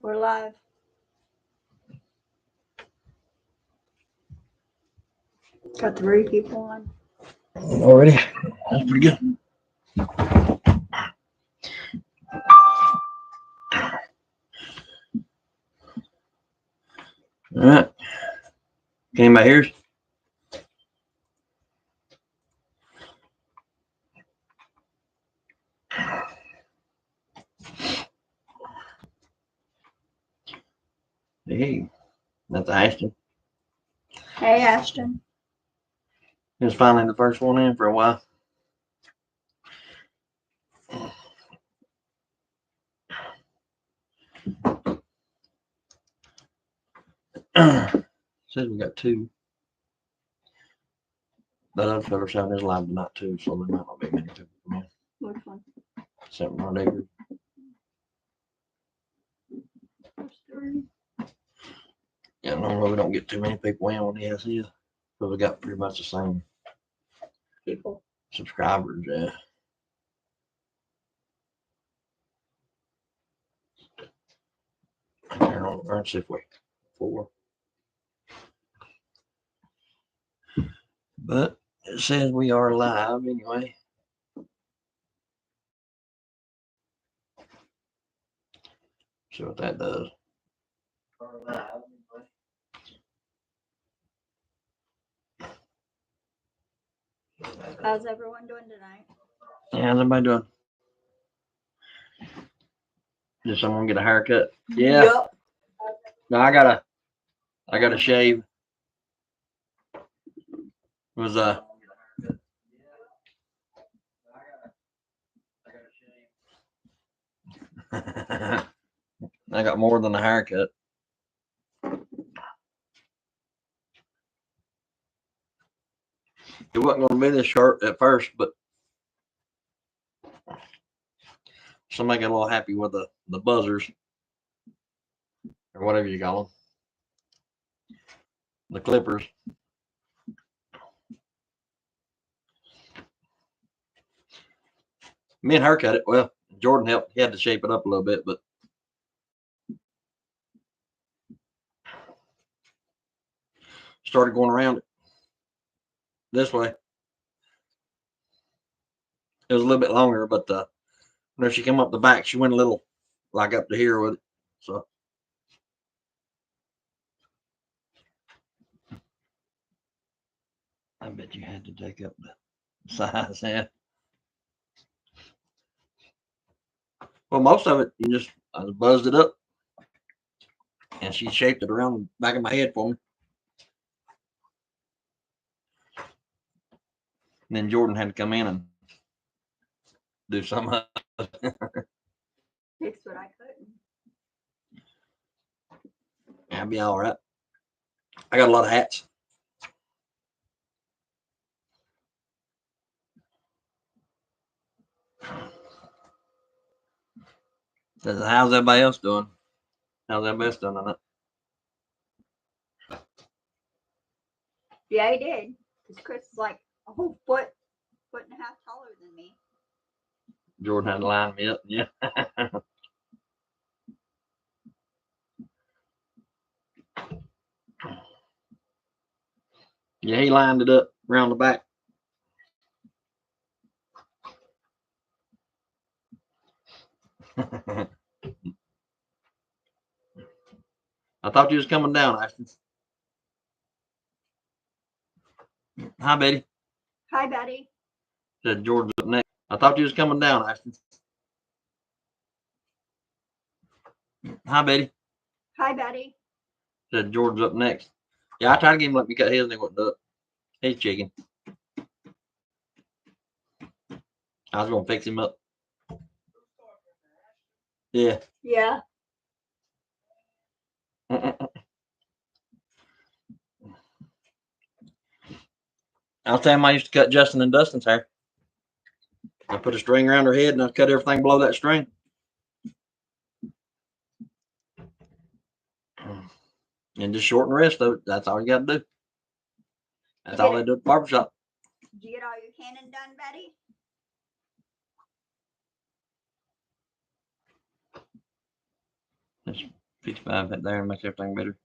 We're live. Got 3 people on. Already? That's pretty good. All right. Anybody here? Hey, that's Ashton. Hey, Ashton. He was finally the first one in for a while. Says we got 2. That other fella's having his live tonight too, so there might not be many people come in. Which one? 700 acres. Yeah, normally we don't get too many people in when he has his, because we got pretty much the same People. subscribers. Yeah. Let's see if we 4. But it says we are live anyway. See what that does. Are live anyway. How's everyone doing tonight? Yeah, how's everybody doing? Did someone get a haircut? Yeah. Yep. No, I gotta shave. It was I got more than a haircut. It wasn't gonna be this short at first, but somebody got a little happy with the buzzers. Or whatever you call them. The clippers. Me and her cut it. Well, Jordan helped. He had to shape it up a little bit, but started going around it this way. It was a little bit longer, but when she came up the back, she went a little like up to here with it. So I bet you had to take up the size, yeah. Well, most of it, I buzzed it up, and she shaped it around the back of my head for me. And then Jordan had to come in and do some of it. Fix what I couldn't. I'll be all right. I got a lot of hats. How's everybody else doing? How's everybody else doing on it? Yeah, he did. Because Chris is like a whole foot and a half taller than me. Jordan had to line me up. Yeah. Yeah, he lined it up around the back. I thought you was coming down, Ashton. Hi, Betty. Hi, Betty. Said Jordan's up next. I thought you was coming down, Ashton. Hi, Betty. Hi, Betty. Said Jordan's up next. Yeah, I tried to get him to let me cut his and he wouldn't do it. He's chicken. I was gonna fix him up. Yeah. Yeah. I'll tell him I used to cut Justin and Dustin's hair. I put a string around her head and I cut everything below that string. And just shorten the rest of it. That's all you got to do. That's all they do at the barbershop. Did you get all your cannon done, Betty? 55 hit there and makes everything better.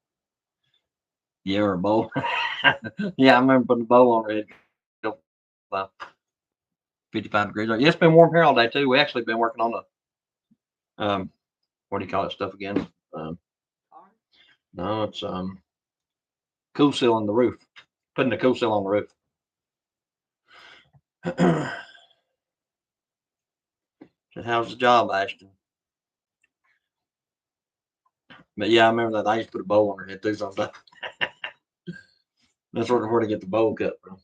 Yeah, or a bowl. Yeah, I remember putting a bowl on her head. About 55 degrees. Yeah, it's been warm here all day too. We actually been working on the what do you call it stuff again? No, it's cool seal on the roof. Putting the cool seal on the roof. So how's the job, Ashton? But yeah, I remember that I used to put a bowl on her head too sometimes. That's where to get the bowl cut from.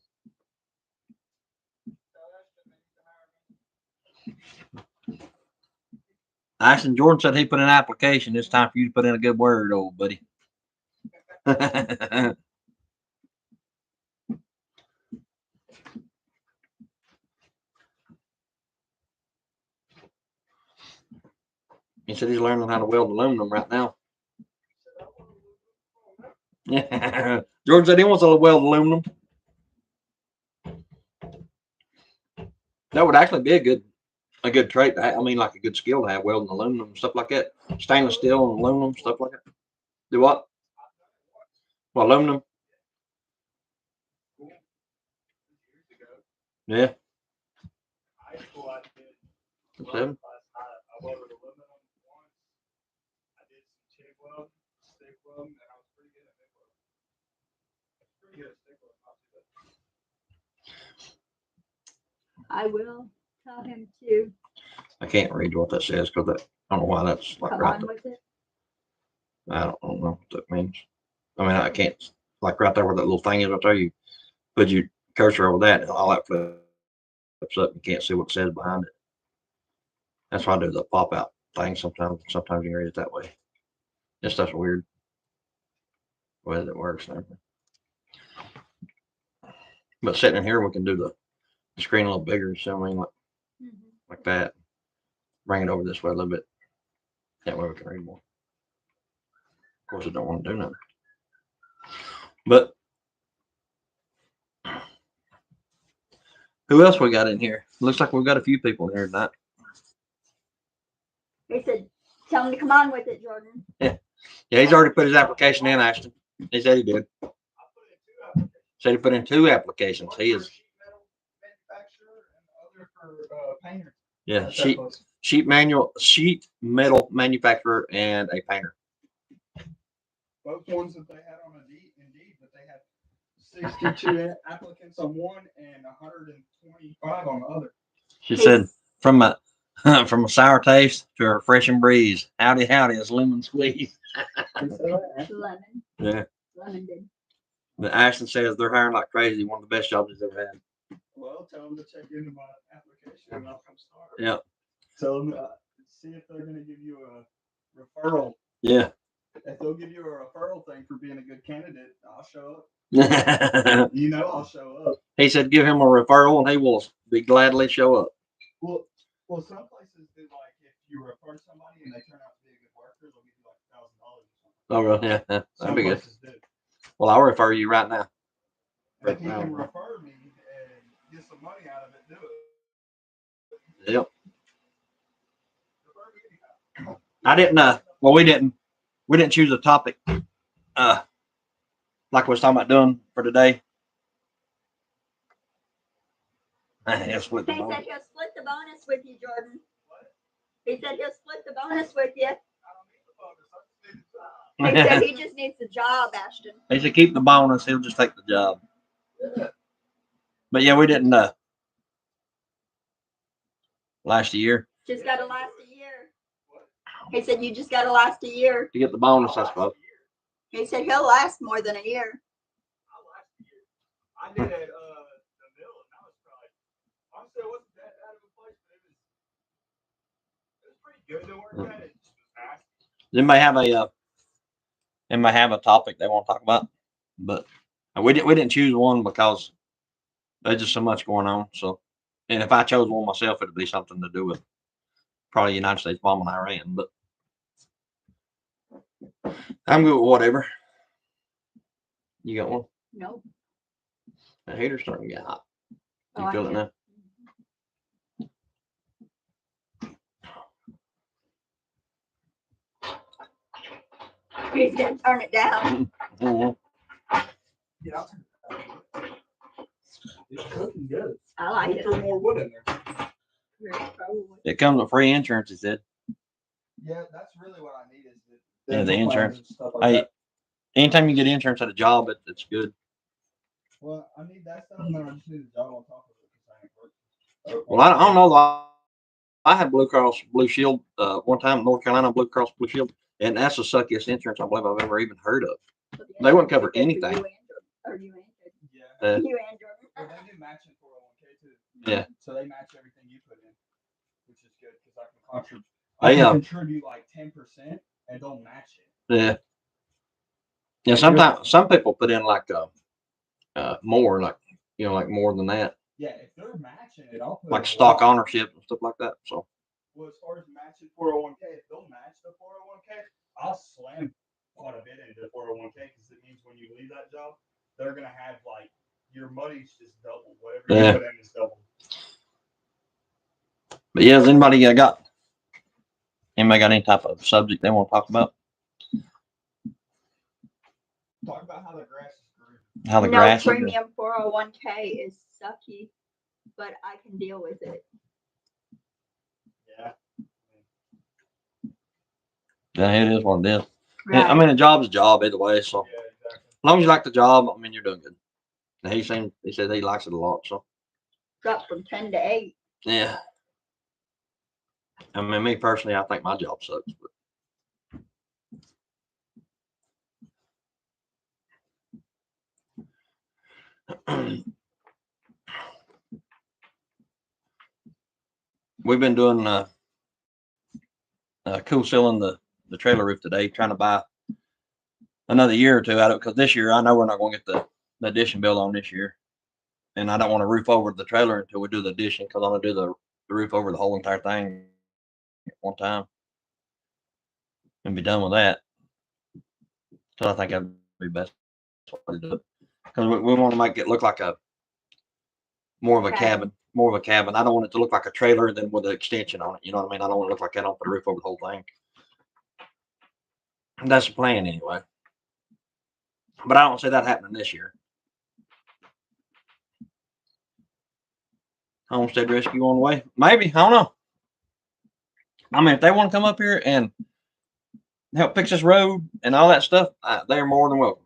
Ashton Jordan said he put in an application. It's time for you to put in a good word, old buddy. He said he's learning how to weld aluminum right now. Yeah. Jordan said he wants to weld aluminum. That would actually be a good trait to have. I mean, like a good skill to have, welding aluminum and stuff like that. Stainless steel and aluminum, stuff like that. Do what? Well, aluminum. Yeah. Seven. I will tell him to I can't read what that says because I don't know why that's like come right on there. with it. I don't know what that means. I mean, I can't, like right there where that little thing is right there, you put your cursor over that and all that flips up. You can't see what it says behind it. That's why I do the pop out thing sometimes. Sometimes you can read it that way. This stuff's weird. The way that it works and everything. But sitting in here, we can do the screen a little bigger. So I mean, like that. Bring it over this way a little bit. That way we can read more. Of course, I don't want to do nothing. But who else we got in here? Looks like we've got a few people in here tonight. He said, tell him to come on with it, Jordan. Yeah, he's already put his application in, Ashton. He said he did. Said he put in 2 applications. He is. Yeah, sheet metal manufacturer and a painter. Both ones that they had on Indeed, but they had 62 applicants on one and 125 on the other. She said from a sour taste to a refreshing breeze. Howdy, it's lemon squeeze. Lemon. Yeah. Lemon did. But Ashton says they're hiring like crazy. One of the best jobs he's ever had. Well, tell them to check into my application and I'll come start. Yeah. Tell them see if they're going to give you a referral. Yeah. If they'll give you a referral thing for being a good candidate, I'll show up. I'll show up. He said give him a referral and he will be gladly show up. Well, some places do, like if you refer somebody and they turn out to be a good worker, they'll give you like $1,000 or something. Oh, really? Yeah. That'd be good. Do. Well, I'll refer you right now. And if you can refer me and get some money out of it, do it. Yep. I didn't. Well, we didn't choose a topic. Like we was talking about doing for today. He said he'll split the bonus with you, Jordan. He said he'll split the bonus with you. He said he just needs the job, Ashton. He said keep the bonus. He'll just take the job. But yeah, we didn't. Last year. Just got to last a year. He said you just got to last a year To get the bonus, I suppose. He said he'll last more than a year. I did at the mill, and that was probably, honestly, it wasn't that out of a place, but it was pretty good to work at. It just was fast. Anybody have a topic they want to talk about? But we didn't choose one because there's just so much going on. So, and if I chose one myself, it'd be something to do with probably United States bombing Iran. But I'm good with whatever. You got one? Nope. The heater's starting to get hot. You Oh, feel it now? He's gonna turn it down. Mhm. Yeah. It's cooking good. I like We'll it. throw more wood in there. Yeah, probably. It comes with free insurance, he said. Yeah, that's really what I need is Yeah, the dental plans insurance. and stuff like Hey, that. anytime you get insurance at a job, it's good. Well, I need that stuff, and then I just need a job on top of it because I ain't working. Well, I don't know. I had Blue Cross Blue Shield one time in North Carolina, Blue Cross Blue Shield, and that's the suckiest insurance I believe I've ever even heard of. They wouldn't cover anything. You and Yeah. You and Jordan. Well, they do matching 401k too. Yeah. So they match everything you put in, which is good because I can contribute. They, I can contribute like 10% and don't match it. Yeah. Yeah. Sometimes some people put in like more, like like more than that, Yeah, if they're matching it, I'll put like in a stock lot. ownership and stuff like that. So Well, as far as matching 401k, if they'll match the 401k, I'll slam quite a bit into the 401k because it means when you leave that job, they're gonna have like your money's just double. Whatever Yeah. you put in is double. but yeah, has anybody got any type of subject they want to talk about? Talk about how the grass is green. How the No grass is premium 401k is sucky, but I can deal with it. Yeah. Yeah, it is what it is. Yeah, I Right. mean, a job's a job either way. So Yeah, exactly. as long as you like the job, I mean, you're doing good. And he said he likes it a lot. So Dropped from 10 to 8. yeah. I mean, me personally, I think my job sucks. But we've been doing cool selling the trailer roof today, trying to buy another year or two out of it because this year I know we're not going to get the addition built on this year, and I don't want to roof over the trailer until we do the addition because I'm gonna do the roof over the whole entire thing at one time and be done with that. So I think that'd be best way to do it because we want to make it look like more of a cabin. More of a cabin. I don't want it to look like a trailer then with an extension on it. You know what I mean? I don't want it to look like that. I don't put a roof over the whole thing. That's the plan anyway. But I don't see that happening this year. Homestead Rescue on the way. Maybe. I don't know. I mean, if they want to come up here and help fix this road and all that stuff, they're more than welcome.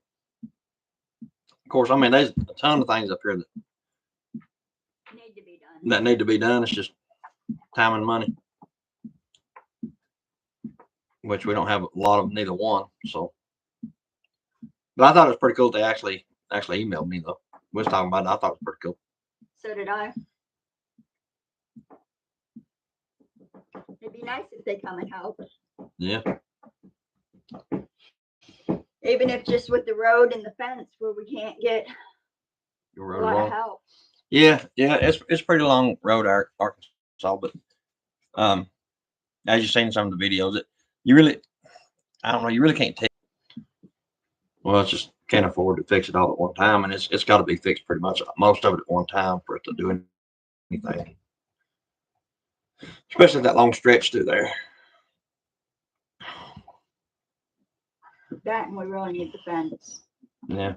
Of course, I mean, there's a ton of things up here Need to be done. that need to be done. It's just time and money, which we don't have a lot of neither one. So, but I thought it was pretty cool. They actually emailed me though. We was talking about it. I thought it was pretty cool. So did I. It'd be nice if they come and help. Yeah. Even if just with the road and the fence where we can't get You're a right lot along. of help. Yeah. It's a pretty long road, Arkansas, but as you've seen some of the videos, you really can't take. Well, it's just can't afford to fix it all at one time, and it's got to be fixed pretty much most of it at one time for it to do anything. Especially that long stretch through there. That and we really need the fence. Yeah.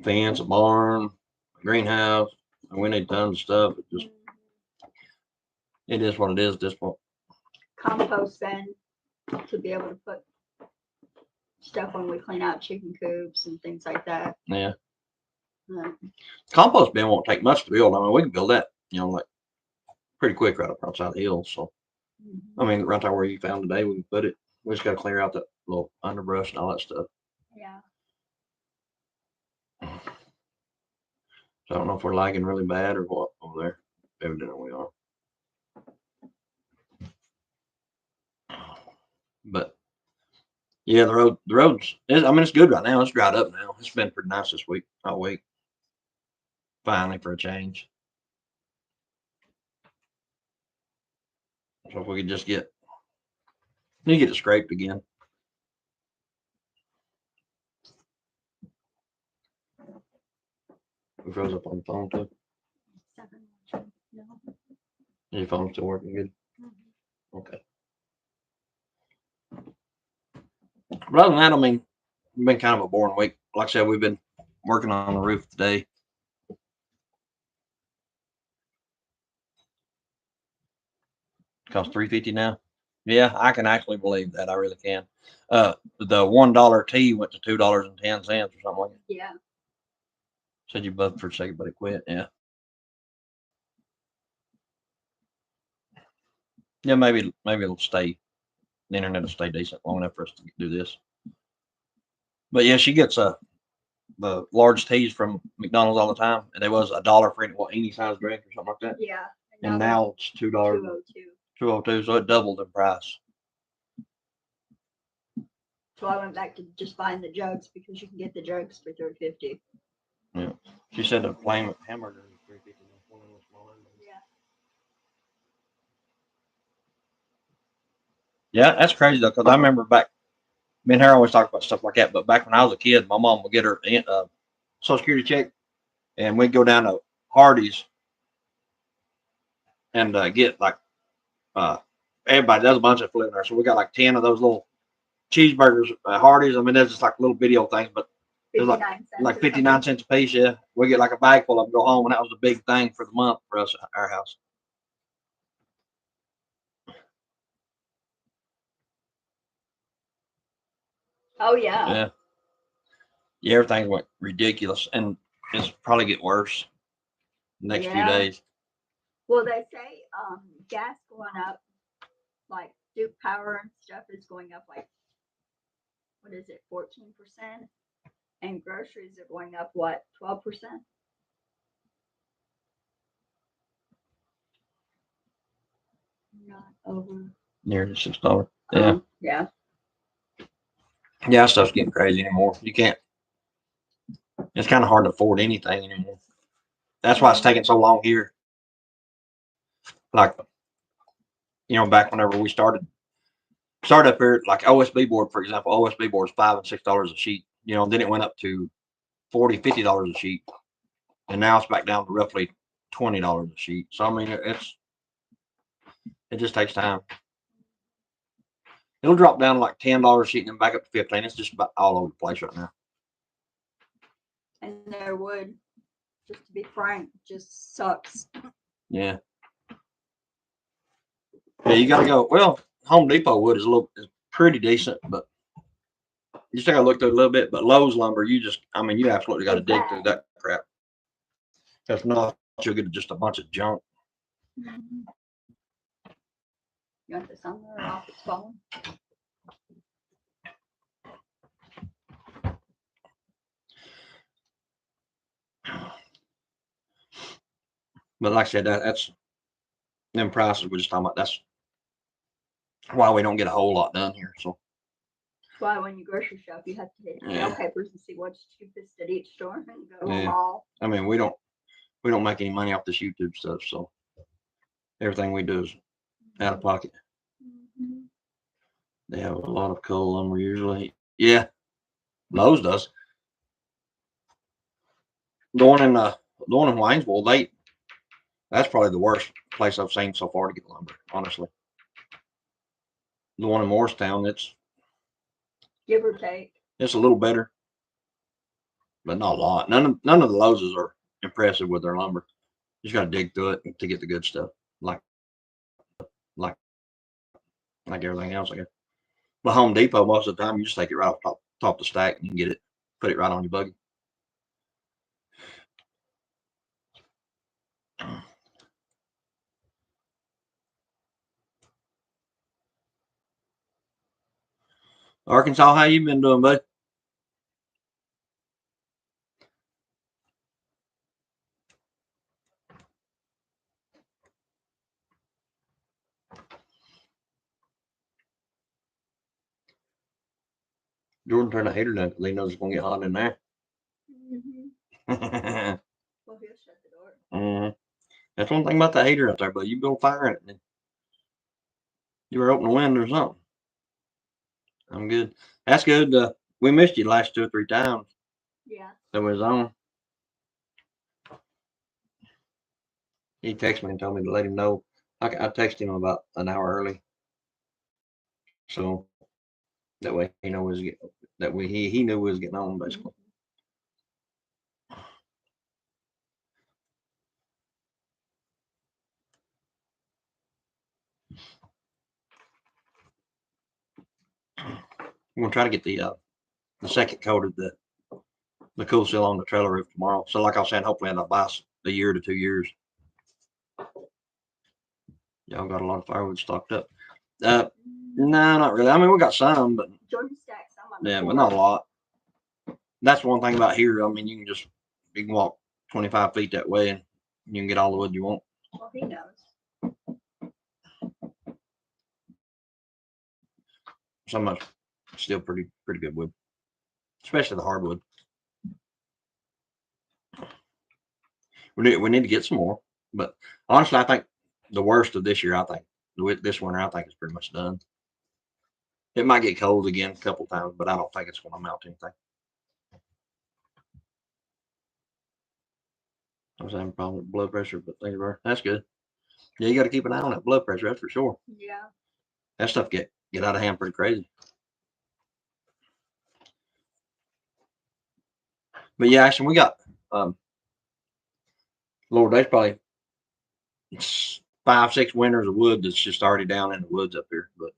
Fence, a barn, a greenhouse. We need tons of stuff. It is what it is at this point. Compost bin to be able to put stuff when we clean out chicken coops and things like that. Yeah. Uh, Compost bin won't take much to build. I mean, we can build that, like pretty quick right up outside the hill. So, I mean, right there where you found today, we can put it. We just got to clear out that little underbrush and all that stuff. Yeah. So I don't know if we're lagging really bad or what over there. Evidently we are. But yeah, the roads. I mean, it's good right now. It's dried up now. It's been pretty nice this week, all week. Finally, for a change. So if we could just get it scraped again. We froze up on the phone too. 7. No. Your phone's still working good. Mhm. Okay. But other than that, I mean, it's been kind of a boring week. Like I said, we've been working on the roof today. Costs $3.50 now. Yeah, I can actually believe that. I really can. The $1 tea went to $2.10 or something like that. Yeah. Said you buzzed for a second, but it quit. Yeah. Yeah, maybe it'll stay. The internet will stay decent long enough for us to do this. But yeah, she gets the large teas from McDonald's all the time, and it was $1 for any size drink or something like that. Yeah. And now it's $2, $2.02, so it doubled in price. So I went back to just buying the jugs because you can get the jugs for $3.50. Yeah, she said a plain hamburger is $3.50. Yeah, that's crazy though, because I remember back. Me and her always talk about stuff like that, but back when I was a kid, my mom would get her Social Security check, and we'd go down to Hardee's and get like everybody. There's a bunch of us living there, so we got like 10 of those little cheeseburgers at Hardee's. I mean, they're just like little video things, but it was 59 cents. like 59 cents a piece. Yeah, we get like a bag full of them, go home, and that was the big thing for the month for us at our house. Oh yeah. Yeah, yeah, everything went ridiculous, and it's probably get worse the next few days. Well, they say gas going up, like Duke Power and stuff is going up like, what is it, 14%? And groceries are going up, what, 12%? Not over. Nearly $6. Yeah. Yeah. Yeah, stuff's getting crazy anymore. You can't. It's kind of hard to afford anything anymore. That's why it's taking so long here. Like, back whenever we started up here, like OSB board, for example, OSB board is $5 and $6 a sheet. Then it went up to $40, $50 a sheet, and now it's back down to roughly $20 a sheet. So I mean, it just takes time. It'll drop down to like $10 a sheet and then back up to $15. It's just about all over the place right now. And their wood, just to be frank, just sucks. Yeah. Yeah, you got to go. Well, Home Depot wood is pretty decent, but you still got to look through it a little bit. But Lowe's lumber, you absolutely got to dig through that crap. If not, you'll get just a bunch of junk. You want this on there off its phone? But like I said, that's them prices we're just talking about. That's why we don't get a whole lot done here. So that's why when you grocery shop, you have to hit mail papers and see what's cheapest at each store and go them all. I mean, we don't make any money off this YouTube stuff, so everything we do is out of pocket. Mm-hmm. They have a lot of coal lumber usually. Yeah, Lowe's does. The one in Waynesville, that's probably the worst place I've seen so far to get lumber, honestly. The one in Morristown, it's give or take. It's a little better, but not a lot. None of the Lowe's are impressive with their lumber. You just got to dig through it to get the good stuff, like everything else, I guess. But Home Depot, most of the time, you just take it right off top the stack and you can get it, put it right on your buggy. Arkansas, how you been doing, bud? Jordan turned the heater down because he knows it's going to get hot in there. Mm-hmm. Well, he'll shut the door. Mm-hmm. That's one thing about the heater out there, but you go fire it. And you were opening the window or something. I'm good. That's good. We missed you the last 2 or 3 times. Yeah. That was on. He texted me and told me to let him know. I texted him about an hour early. So That way he know was getting, that way he knew we was getting on basically. I'm gonna try to get the second coat of the cool seal on the trailer roof tomorrow. So like I was saying, hopefully I'll buy a year to 2 years. Y'all got a lot of firewood stocked up. No, not really. I mean, we got some, but Jordan stacked some on the yeah, but floor. not a lot. That's one thing about here. I mean, you can walk 25 feet that way and you can get all the wood you want. Well, he knows. Some of it's still pretty good wood, especially the hardwood. We need to get some more, but honestly, I think the worst of this year, I think this winter, I think is pretty much done. It might get cold again a couple times, but I don't think it's going to amount to anything. I was having a problem with blood pressure, but that's good. Yeah, you got to keep an eye on that blood pressure. That's for sure. Yeah. That stuff get out of hand pretty crazy. But yeah, actually, we got Lord, there's probably 5-6 winters of wood that's just already down in the woods up here. But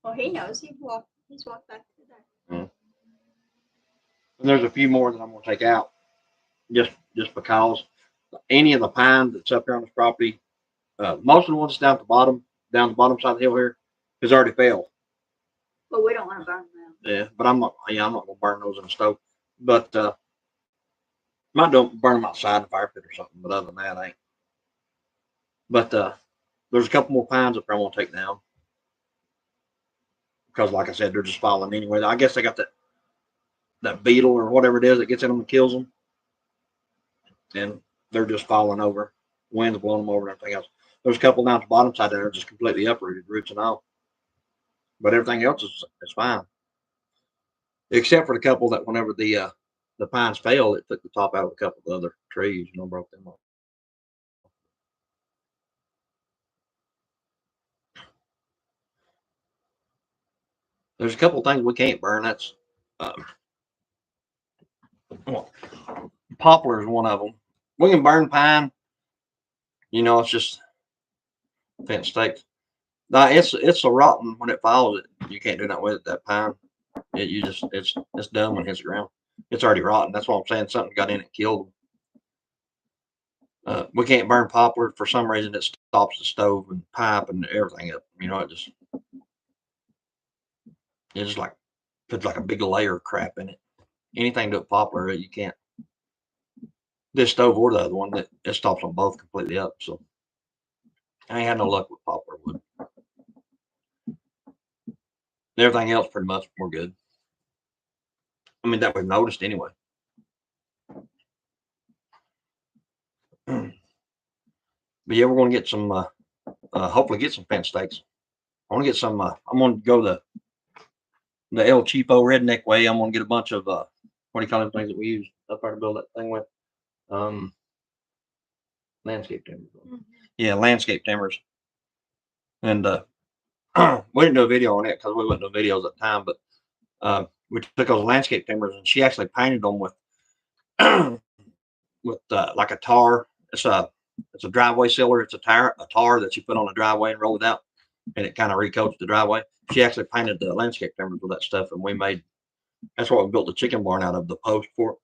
Well, he knows. He's walked back today. and there's a few more that I'm going to take out, just because any of the pine that's up here on this property, most of the ones down the bottom side of the hill here, has already fell. But we don't want to burn them. Yeah, but I'm not going to burn those in the stove. But might don't burn them outside in the fire pit or something. But other than that, I ain't. But there's a couple more pines up there I'm going to take down because, like I said, they're just falling anyway. I guess they got that beetle or whatever it is that gets in them and kills them, and they're just falling over. Wind's blowing them over and everything else. There's a couple down at the bottom side that are just completely uprooted, roots and all. But everything else is fine, except for the couple that whenever the pines fell, it took the top out of a couple of the other trees, broke them off. There's a couple of things we can't burn. That's poplar is one of them. We can burn pine. It's just fence stakes. Now it's so rotten when it falls. You can't do nothing with it. That pine, it's done when it hits the ground. It's already rotten. That's what I'm saying. Something got in it, killed them. We can't burn poplar for some reason. It stops the stove and pipe and everything up. It just like puts like a big layer of crap in it. Anything to poplar, you can't. This stove or the other one, it stops them both completely up. So I ain't had no luck with poplar wood. Everything else, pretty much, we're good. I mean, that we've noticed anyway. But yeah, we're going to get some, hopefully get some fence stakes. I want to get some, I'm going to go the El Cheapo redneck way. I'm going to get a bunch of, what do you call them things that we use up there to build that thing with? Landscape timbers. Mm-hmm. Yeah, landscape timbers. And we didn't do a video on it because we wouldn't do videos at the time, but we took those landscape timbers and she actually painted them with like a tar. It's a driveway sealer. It's a tar that you put on the driveway and roll it out, and it kind of recoats the driveway. She actually painted the landscape timbers with that stuff, and that's what we built the chicken barn out of, the post for it.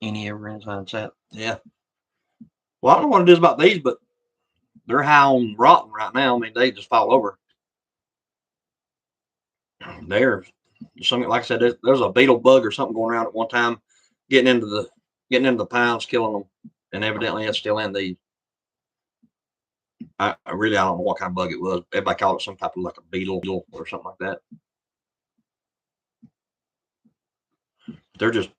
Any ever inside set? Yeah. Well, I don't know what it is about these, but they're high on rotten right now. I mean, they just fall over. There's something, like I said, there's a beetle bug or something going around at one time, getting into the pines, killing them, and evidently it's still in these. I don't know what kind of bug it was. Everybody called it some type of like a beetle or something like that. They're just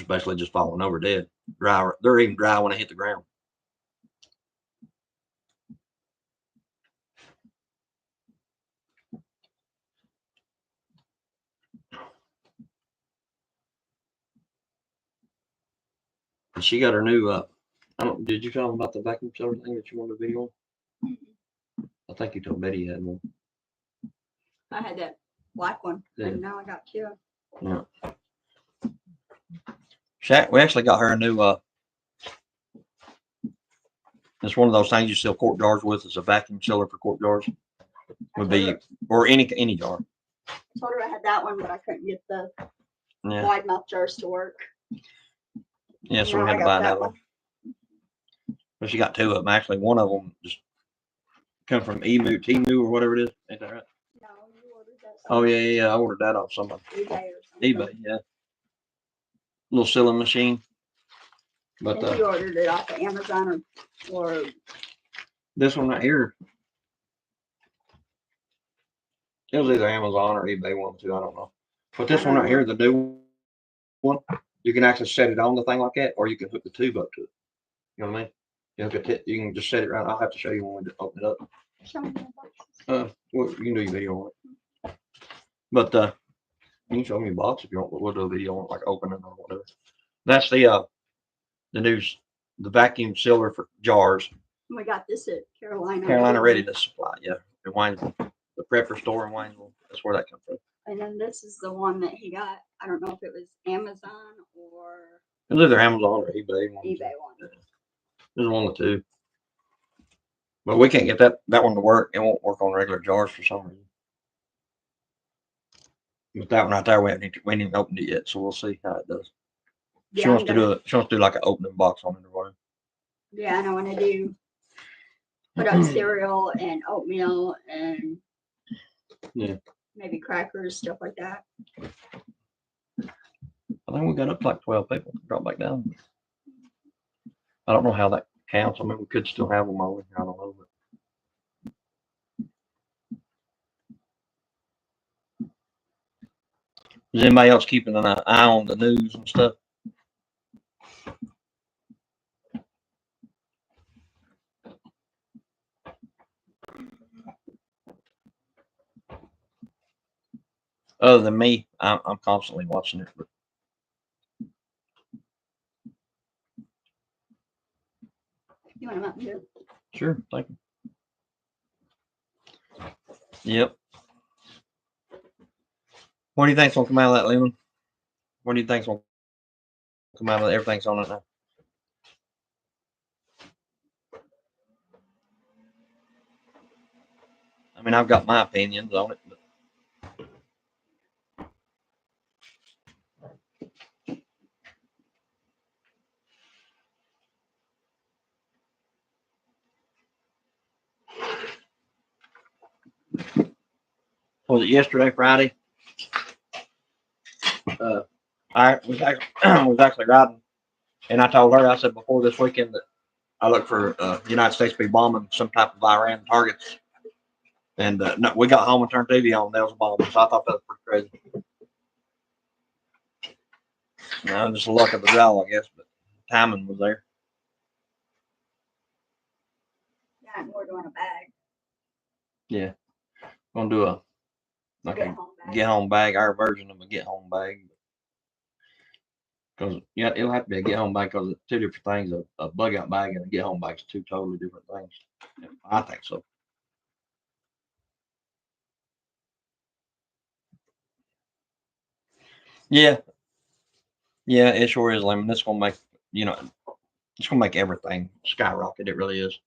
basically just falling over dead. Dry. They're even dry when they hit the ground. And she got her new I don't, did you tell them about the vacuum sealer thing that you wanted a video on? I think you told Betty you had one. I had that black one, Yeah. and now I got two. Yeah. We actually got her a new, it's one of those things you seal quart jars with. It's a vacuum sealer for quart jars. Would be, or any jar. Told her I had that one, but I couldn't get the Yeah. wide mouth jars to work. Yeah, so Now we I had to got buy that another one. But she got two of them actually. One of them just come from Temu or whatever it is. Ain't that right? No, you ordered that. Oh yeah. I ordered that off somebody. eBay or something. eBay, yeah. Little sealing machine. I But think you ordered it off of Amazon or this one right here, it was either Amazon or eBay, one or two, I don't know. But this I one don't right here, the new one, you can actually set it on the thing like that, or you can hook the tube up to it. You know what I mean? You hook it, you can just set it right. I'll have to show you when we open it up. show me the boxes. Well, you can do your video on it. But you can show me a box if you want, but we'll do a video on it, like opening or whatever. That's the news, the vacuum sealer for jars. We got this at Carolina. Carolina Readiness Supply, yeah. In Waynesville, the prepper store in Waynesville. That's where that comes from. And then this is the one that he got. I don't know if it was Amazon or It was either Amazon or eBay. eBay one. There's one of the two. But we can't get that one to work. It won't work on regular jars for some reason. But that one right there, we haven't even opened it yet, so we'll see how it does. She Yeah, wants to do like an opening box on it or whatever. Yeah, and I want to put up cereal and oatmeal and maybe crackers, stuff like that. I think we got up to like 12 people. Drop back down. I don't know how that counts. I mean, we could still have them all. I don't know. But is anybody else keeping an eye on the news and stuff? Other than me, I'm constantly watching it. But You want them up here? sure, thank you. Yep. What do you think's gonna come out of that, Leland? What do you think's gonna come out of it? Everything's on it now. I mean, I've got my opinions on it, but was it yesterday, Friday? I was actually riding, and I told her, I said before this weekend that I look for United States to be bombing some type of Iran targets. And no, we got home and turned TV on. There was a bomb, so I thought that was pretty crazy. No, just the luck of the draw, I guess, but timing was there. Yeah, and we're doing a bag. Yeah, gonna do a get home bag, our version of a get home bag. Because yeah, it'll have to be a get home bag because it's two different things. A bug out bag and a get home bag is two totally different things. I think so. Yeah, it sure is, Lemon. This gonna make it's gonna make everything skyrocket. It really is,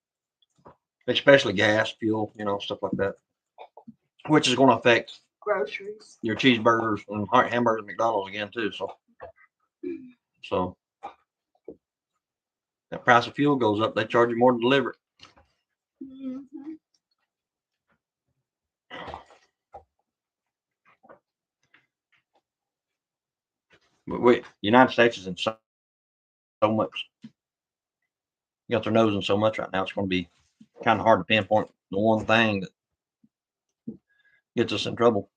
especially gas, fuel, stuff like that, which is gonna affect groceries, your cheeseburgers and hamburgers at McDonald's again too. So that price of fuel goes up. They charge you more to deliver it. Mm-hmm. But United States is in so much. You got their nose in so much right now. It's going to be kind of hard to pinpoint the one thing that gets us in trouble.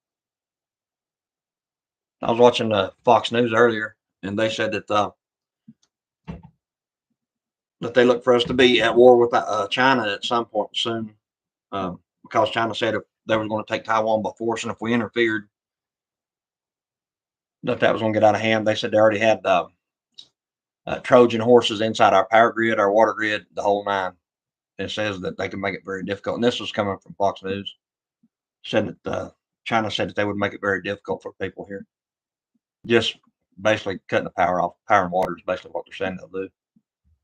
I was watching Fox News earlier, and they said that they look for us to be at war with China at some point soon, because China said if they were going to take Taiwan by force, and if we interfered, that was going to get out of hand. They said they already had Trojan horses inside our power grid, our water grid, the whole nine. It says that they can make it very difficult. And this was coming from Fox News. Said that China said that they would make it very difficult for people here. Just basically cutting the power off. Power and water is basically what they're saying they'll do.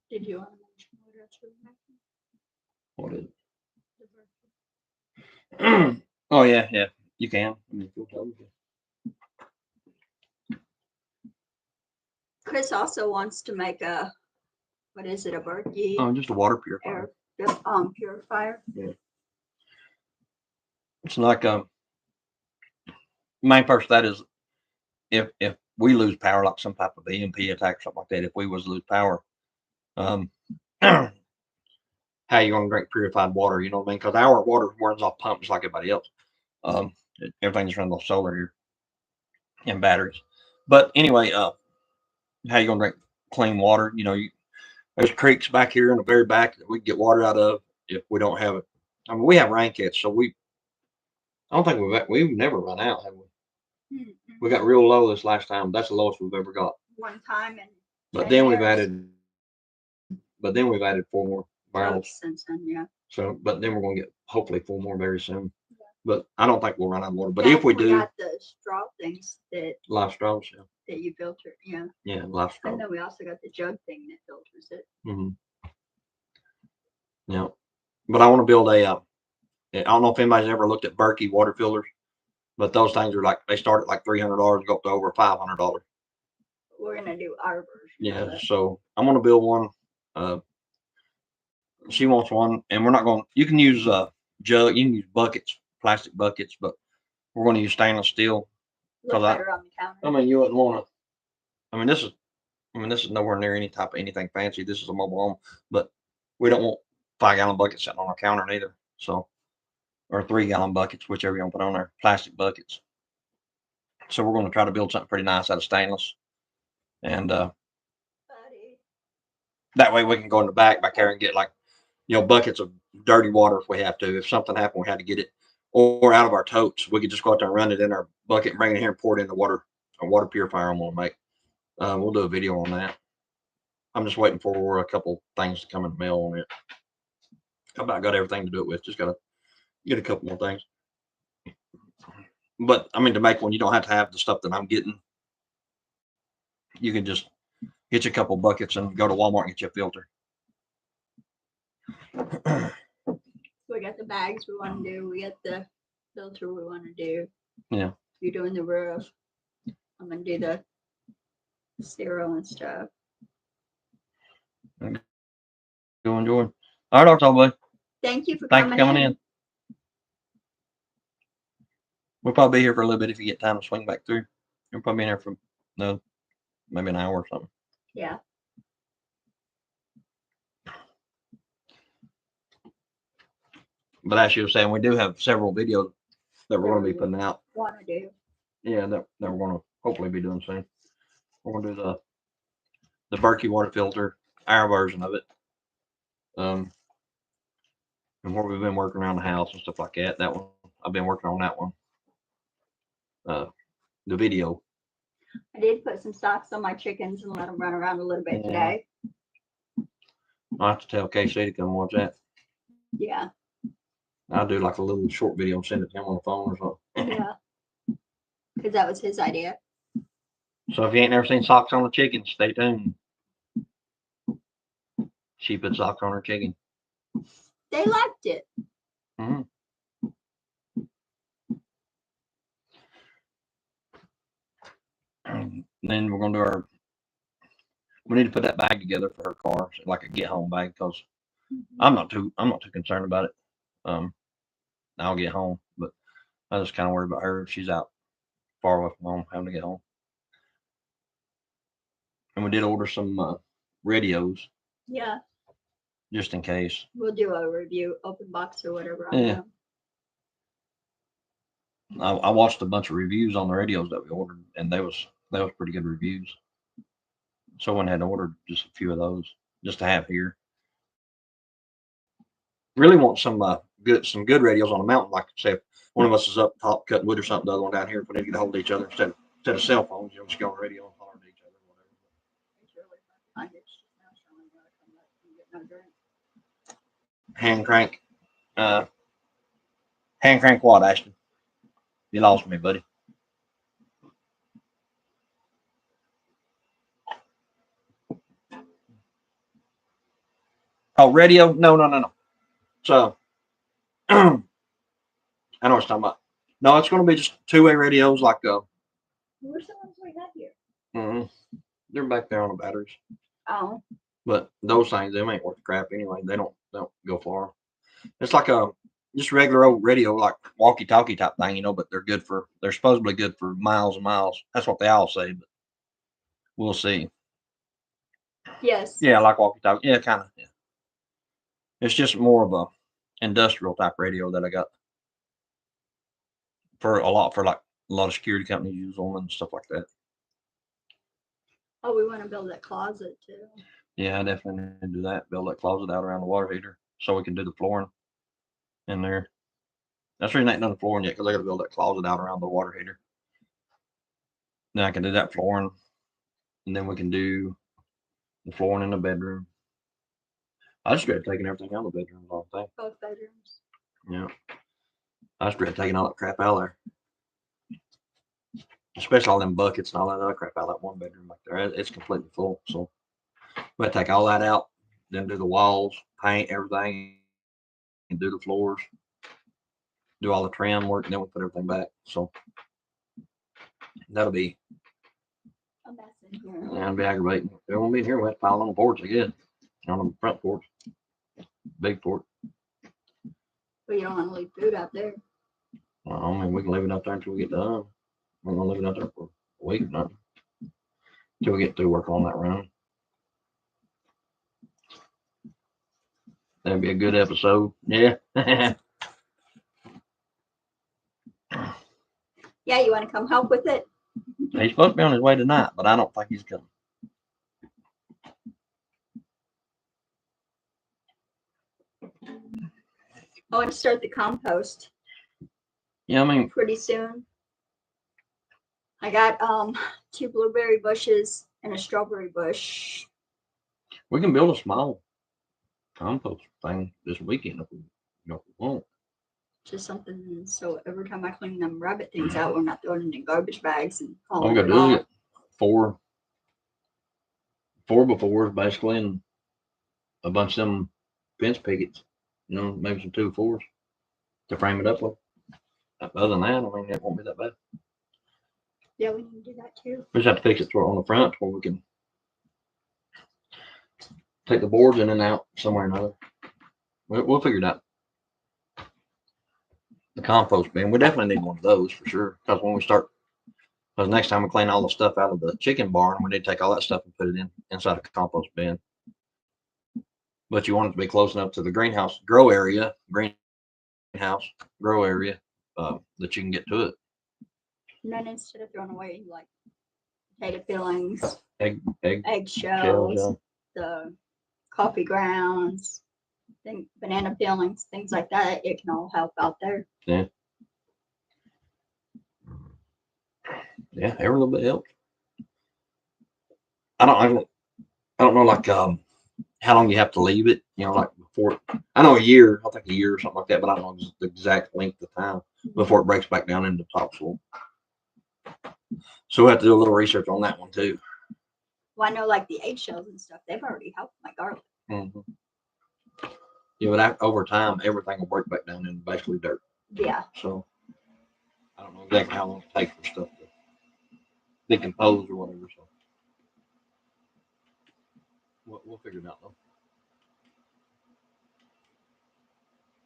Did you want to mention what else we're making? What is The birthday. it? Oh yeah, you can. I mean, if you'll Chris also wants to make a, what is it, a Berkey oh, just a water purifier. purifier? It's like main purpose of that is if we lose power, like some type of EMP attack or something like that, if we was to lose power, how you gonna drink purified water? You know what I mean? Because our water runs off pumps like everybody else. Everything's running off solar here and batteries. But anyway, how you gonna drink clean water? You know, there's creeks back here in the very back that we can get water out of if we don't have it. I mean, we have rain catch, so I don't think we've never run out, have we? We got real low this last time. That's the lowest we've ever got. One time and. But then we've added 4 more barrels. Since then, yeah. So, but then we're gonna get hopefully 4 more very soon. Yeah. But I don't think we'll run out of water. But Yeah, if we do, got the straw things that live straws, yeah. That you filter, yeah. Yeah, live straws. And then we also got the jug thing that filters it. Mm-hmm. Yeah, but I want to build a. I don't know if anybody's ever looked at Berkey water filters, but those things are like they start at like $300 and go up to over $500. We're gonna do our version. Yeah, so I'm gonna build one. She wants one, and we're not going. You can use jug. You can use buckets, plastic buckets, but we're going to use stainless steel. Look better on the counter. I mean, you wouldn't want to. I mean, this is nowhere near any type of anything fancy. This is a mobile home, but we don't want 5-gallon buckets sitting on our counter neither. So, or 3-gallon buckets, whichever you want to put on there, plastic buckets. So we're going to try to build something pretty nice out of stainless, and that way we can go in the back here and get like, buckets of dirty water if we have to. If something happened, we had to get it, or out of our totes, we could just go out there and run it in our bucket and bring it here and pour it in the water, a water purifier I'm going to make. We'll do a video on that. I'm just waiting for a couple things to come in the mail on it. I about got everything to do it with. Just got to get a couple more things. But I mean, to make one, you don't have to have the stuff that I'm getting. You can just get you a couple buckets and go to Walmart and get you a filter. We got the bags we want to do. We got the filter we want to do. Yeah. You're doing the roof. I'm gonna do the sterile and stuff. Go enjoy. All right, October. Thank you for Thanks coming for coming in. We'll probably be here for a little bit if you get time to swing back through. You'll probably be in here for maybe an hour or something. Yeah. But as you were saying, we do have several videos that we're going to be putting out. Want to do? Yeah, that we're going to hopefully be doing soon. We're going to do the Berkey water filter, our version of it, and where we've been working around the house and stuff like that. That one, I've been working on that one. The video. I did put some socks on my chickens and let them run around a little bit today. I'll have to tell KC to come watch that. Yeah. I'll do like a little short video and send it to him on the phone or something. Yeah. Because that was his idea. So if you ain't never seen socks on a chicken, stay tuned. She put socks on her chicken. They liked it. Mm-hmm. Then we're gonna do we need to put that bag together for her car, so like a get home bag, because I'm not too concerned about it. I'll get home, but I just kind of worry about her. She's out far away from home, having to get home. And we did order some radios. Yeah. Just in case. We'll do a review, open box or whatever. Yeah. I watched a bunch of reviews on the radios that we ordered, and they was pretty good reviews. So I went ahead and ordered just a few of those just to have here. Really want some good radios on the mountain, like say if one of us is up top cutting wood or something, the other one down here, if we need to get a hold of each other instead of cell phones, just go on the radio and holler at each other or whatever. no drink. Hand crank. Hand crank what, Ashton? You lost me, buddy. Oh, radio? No. So, I know what you're talking about. No, it's going to be just two-way radios, like Where's the ones we have here? they're back there on the batteries. Oh, But those things, they ain't worth crap anyway. They don't go far. It's like a just regular old radio, like walkie-talkie type thing, you know. But they're supposedly good for miles and miles. That's what they all say, but we'll see. yes. Yeah, like walkie-talkie. Yeah, kind of. Yeah. It's just more of a industrial type radio that I got for a lot of security companies use them and stuff like that. Oh, we want to build that closet too. Yeah, I definitely need to do that. Build that closet out around the water heater so we can do the flooring in there. That's the reason I ain't done the flooring yet, because I got to build that closet out around the water heater. Then I can do that flooring, and then we can do the flooring in the bedroom. I just dread taking everything out of the bedroom, all the thing. Both bedrooms. Yeah. I just dread taking all that crap out of there. Especially all them buckets and all that other crap out of that one bedroom back there. It's completely full. So we have to take all that out, then do the walls, paint everything, and do the floors, do all the trim work, and then we put everything back. So that'll be, A mess in here. yeah, it'll be aggravating. They won't be in here. We have to pile on the porch, I guess. On the front porch. Big porch. But you don't want to leave food out there. Well, I mean, we can leave it out there until we get done. We're gonna leave it out there for a week or nothing. Until we get through working on that room. That'd be a good episode. Yeah. Yeah, you want to come help with it? He's supposed to be on his way tonight, but I don't think he's coming. I want to start the compost Yeah, I mean, pretty soon. I got 2 blueberry bushes and a strawberry bush. we can build a small compost thing this weekend if we want. Just something so every time I clean them rabbit things out, we're not throwing it in garbage bags and All hauling we it gotta do is off. get four befores basically, and a bunch of them fence pickets. Maybe some 2 4s to frame it up with. Other than that, I mean, it won't be that bad. Yeah, we need to do that too. We just have to fix it on the front where we can take the boards in and out somewhere or another. We'll figure it out. The compost bin, we definitely need one of those for sure. Because next time we clean all the stuff out of the chicken barn, we need to take all that stuff and put it inside a compost bin. But you want it to be close enough to the greenhouse grow area that you can get to it. And then instead of throwing away like potato fillings, Egg eggshells, the coffee grounds, banana peelings, things like that, it can all help out there. Yeah, every little bit helps. I don't know, like how long you have to leave it. Like before. I know a year. I think a year or something like that, but I don't know the exact length of time before it breaks back down into topsoil. So we have to do a little research on that one too. Well, I know like the eggshells and stuff, they've already helped my garlic. Mm-hmm. Yeah, but over time, everything will break back down into basically dirt. Yeah. So I don't know exactly how long it takes for stuff to decompose or whatever. So we'll figure it out though.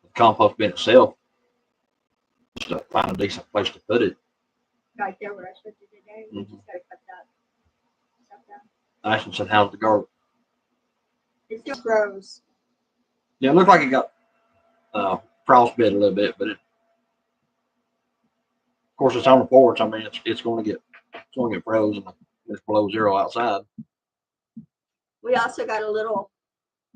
The compost bin itself, just to find a decent place to put it. Right there where I showed you today. You Mhm. just gotta cut that stuff down. Ashton said, "How's the garlic?" It still grows. Yeah, it looked like it got frostbit a little bit, but of course it's on the porch. I mean, it's going to get frozen. It's below zero outside. We also got a little,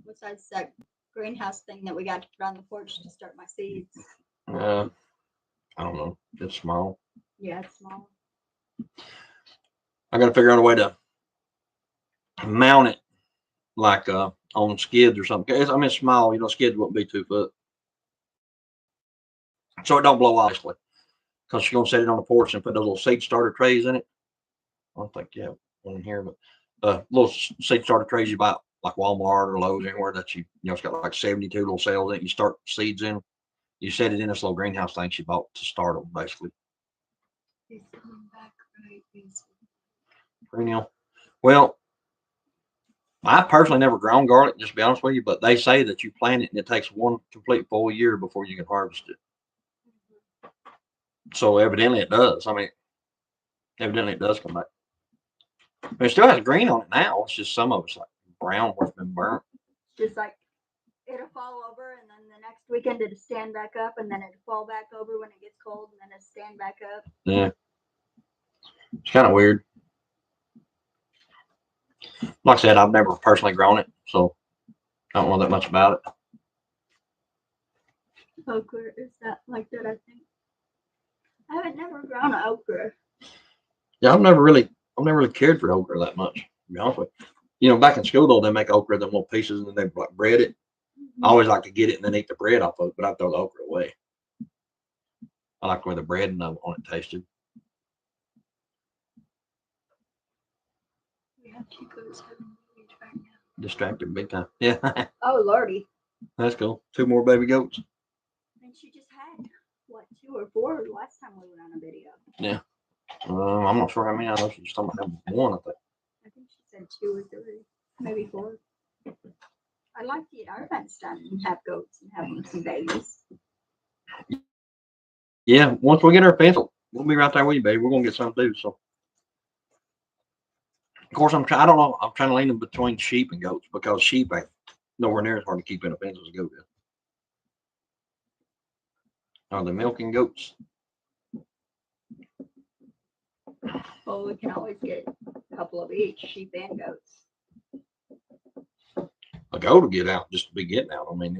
besides that greenhouse thing that we got to put on the porch to start my seeds. I don't know. It's small. Yeah, it's small. I got to figure out a way to mount it like on skids or something. I mean, it's small, you know, skids wouldn't be 2 foot. So it don't blow off, because she's gonna set it on the porch and put those little seed starter trays in it. I don't think you have one in here, but little seed starter trays you buy at, like Walmart or Lowe's, anywhere that you know, it's got like 72 little cells in it. You start seeds in. You set it in this little greenhouse thing she bought to start them, basically. He's coming back, right? Perennial. Well, I personally never grown garlic, just to be honest with you, but they say that you plant it and it takes one complete full year before you can harvest it. So evidently it does. I mean, evidently it does come back. But it still has green on it now. It's just some of it's like brown where it's been burnt. Just like it'll fall over, and then the next weekend it'll stand back up, and then it'll fall back over when it gets cold, and then it'll stand back up. Yeah. It's kind of weird. Like I said, I've never personally grown it, so I don't know that much about it. Okra is that like that? I think I haven't never grown okra. Yeah, I've never really cared for okra that much, to be honest with you. You know, back in school though, they make okra them little pieces and then they like bread it. I always like to get it and then eat the bread off of it, but I throw the okra away. I like the way the bread and on it tasted. Yeah, Chico's having babies right now. Distracted big time. Yeah, Oh lordy! that's cool. 2 more baby goats. And she just had what 2 or 4 last time we went on a video. I'm not sure how many. I know she just talking about having one. I think. I think she said 2 or 3, maybe 4. I'd like to get our fence done and have goats and have them some babies. Yeah, once we get our fence, we'll be right there with you, baby. We're gonna get some too. So, of course, I don't know. I'm trying to lean them between sheep and goats because sheep ain't nowhere near as hard to keep in a fence as a goat is. Are they milking goats? Well, we can always get a couple of each, sheep and goats. A goat will get out just to be getting out. I mean,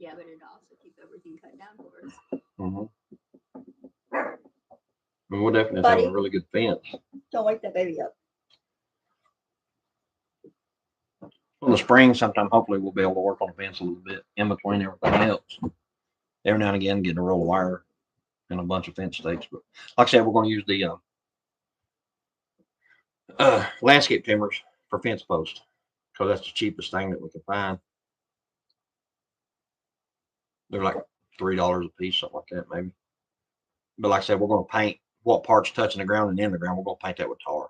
Yeah, but it also keep everything cut down for us. I mean, we'll definitely have a Buddy. really good fence. Don't wake that baby up. In the spring, sometime hopefully we'll be able to work on the fence a little bit in between everything else. Every now and again, getting a roll of wire and a bunch of fence stakes. But like I said, we're going to use the landscape timbers for fence posts because that's the cheapest thing that we can find. They're like $3 a piece, something like that, maybe. But like I said, we're going to paint what parts touching the ground and in the ground. We're going to paint that with tar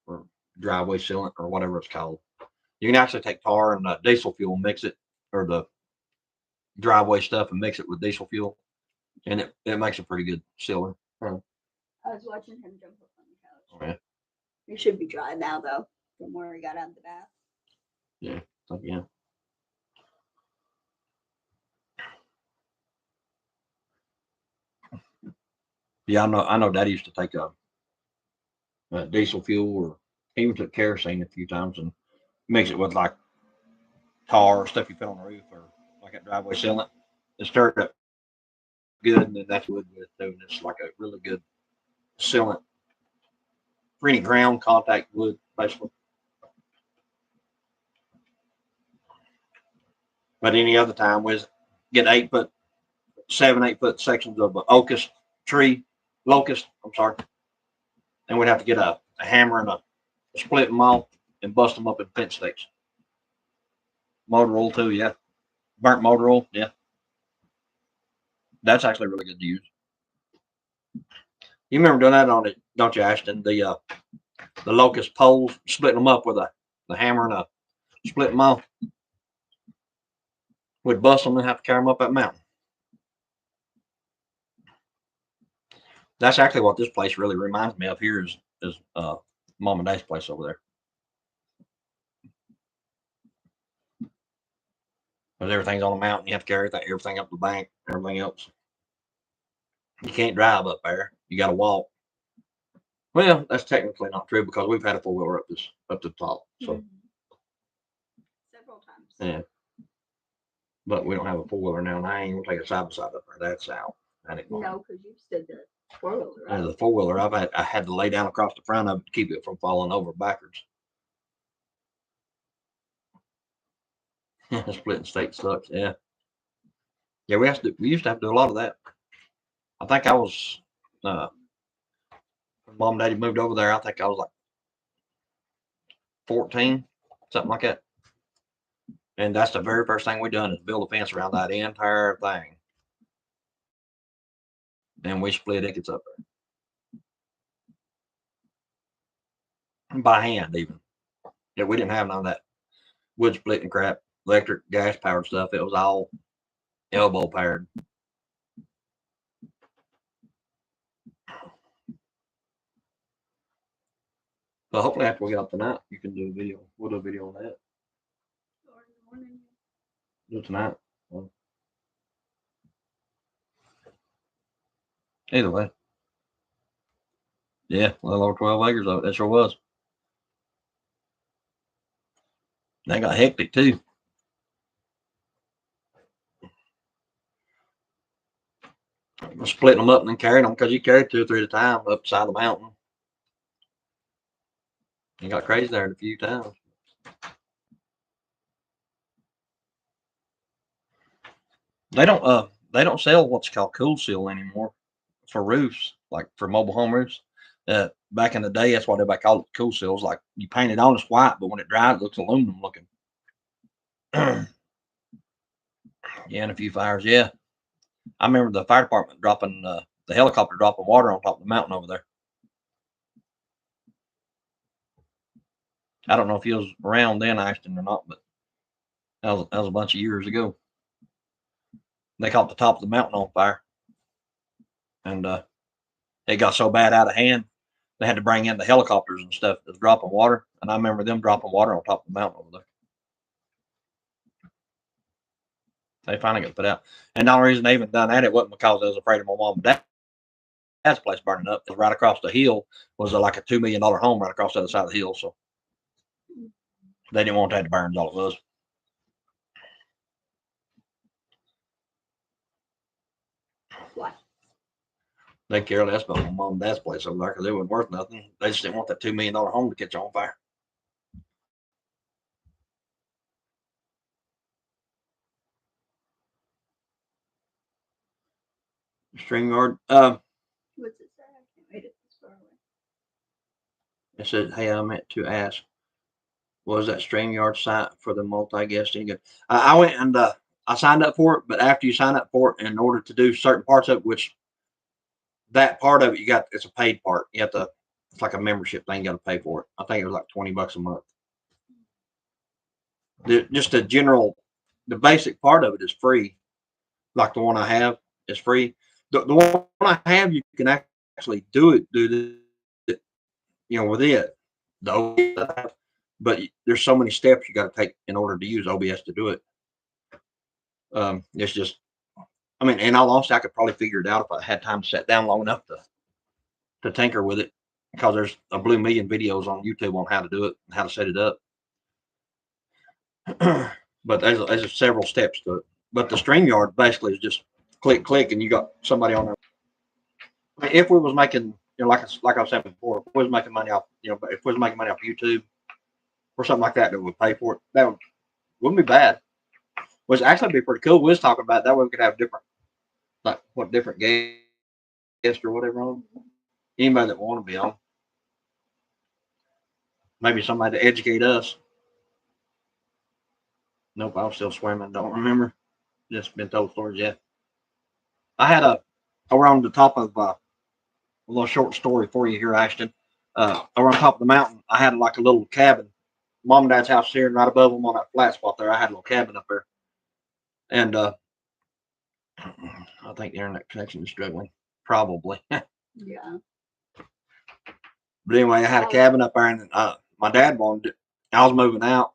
or driveway sealant or whatever it's called. You can actually take tar and diesel fuel, mix it, or the driveway stuff and mix it with diesel fuel, and it makes a pretty good sealer. I was watching him jump up on the couch. Oh, yeah. It should be dry now, though, from where he got out of the bath. Yeah. So, yeah. Yeah, I know Daddy used to take a diesel fuel, or he even took kerosene a few times and mix it with like tar or stuff you put on the roof or like that driveway sealant. It stirred up good, and then that's wood with too. And it's like a really good sealant for any ground contact wood, basically. But any other time, we get 7, 8 foot sections of locust, I'm sorry. And we'd have to get a hammer and split them off and bust them up in fence stakes. Motor oil too, yeah. Burnt motor oil, yeah. That's actually really good to use. You remember doing that on it, don't you, Ashton? The locust poles, splitting them up with the hammer and split them off. We'd bust them and have to carry them up that mountain. That's actually what this place really reminds me of here is Mom and Dad's place over there. Because everything's on the mountain. You have to carry everything up the bank, everything else. You can't drive up there. You got to walk. Well, that's technically not true because we've had a 4-wheeler up to the top. So Several times. yeah. But we don't have a 4-wheeler now, and I ain't gonna take a side by side up there. That's out. No, because you said the 4-wheeler. And the 4-wheeler, I had to lay down across the front of it to keep it from falling over backwards. Splitting state sucks. Yeah. Yeah, we used to have to do a lot of that. I think I was when mom and daddy moved over there, I think I was like 14, something like that. And that's the very first thing we done is build a fence around that entire thing. And we split tickets up there. By hand even. Yeah, we didn't have none of that wood splitting crap, electric, gas powered stuff. It was all elbow powered. But hopefully after we get off tonight, you can do a video. We'll do a video on that. Or in the morning. Do it tonight. Well, either way. Yeah, a little over 12 acres of it. That sure was. They got hectic too. Splitting them up and then carrying them because you carry 2 or 3 at a time up the side of the mountain. You got crazy there a few times. They don't sell what's called cool seal anymore for roofs, like for mobile home roofs. Back in the day, that's what everybody called it, cool seals. Like you paint it on, it's white, but when it dries, it looks aluminum looking. Yeah, in a few fires, yeah. I remember the fire department dropping the helicopter dropping water on top of the mountain over there. I don't know if he was around then, Ashton, or not, but that was a bunch of years ago. They caught the top of the mountain on fire, and it got so bad out of hand, they had to bring in the helicopters and stuff that's dropping water. And I remember them dropping water on top of the mountain over there. They finally got put out. And the only reason they even done that, it wasn't because I was afraid of my mom and dad's place burning up. Right across the hill was like a $2 million home right across the other side of the hill. So they didn't want that to burn, all it was. What? They care less about my mom and dad's place over there because it wasn't worth nothing. They just didn't want that $2 million home to catch on fire. StreamYard. What's it say? I can't read it this far away. It said, "Hey, I meant to ask, was that StreamYard site for the multi-guest any good?" I went and I signed up for it, but after you sign up for it, in order to do certain parts of it, which that part of it, it's a paid part. You have to, it's like a membership thing. You got to pay for it. I think it was like $20 a month. Just the basic part of it is free. Like the one I have is free. The one I have, you can actually do it, with it. But there's so many steps you got to take in order to use OBS to do it. It's just, I mean, in all honesty, I could probably figure it out if I had time to sit down long enough to tinker with it, because there's a blue million videos on YouTube on how to do it and how to set it up. But there's several steps to it. But the StreamYard basically is just click, and you got somebody on there. I mean, if we was making, like I was saying before, if we was making money off, if we was making money off YouTube or something like that would pay for it, that wouldn't be bad. Which actually be pretty cool. We was talking about that way we could have different guests or whatever on. Anybody that want to be on. Maybe somebody to educate us. Nope, I was still swimming. Don't remember. Just been told stories yet. I had over on the top of a little short story for you here, Ashton. Over on top of the mountain, I had like a little cabin. Mom and Dad's house here, and right above them on that flat spot there, I had a little cabin up there. And I think the internet connection is struggling. Probably. Yeah. But anyway, I had a cabin up there, and my dad wanted it. I was moving out,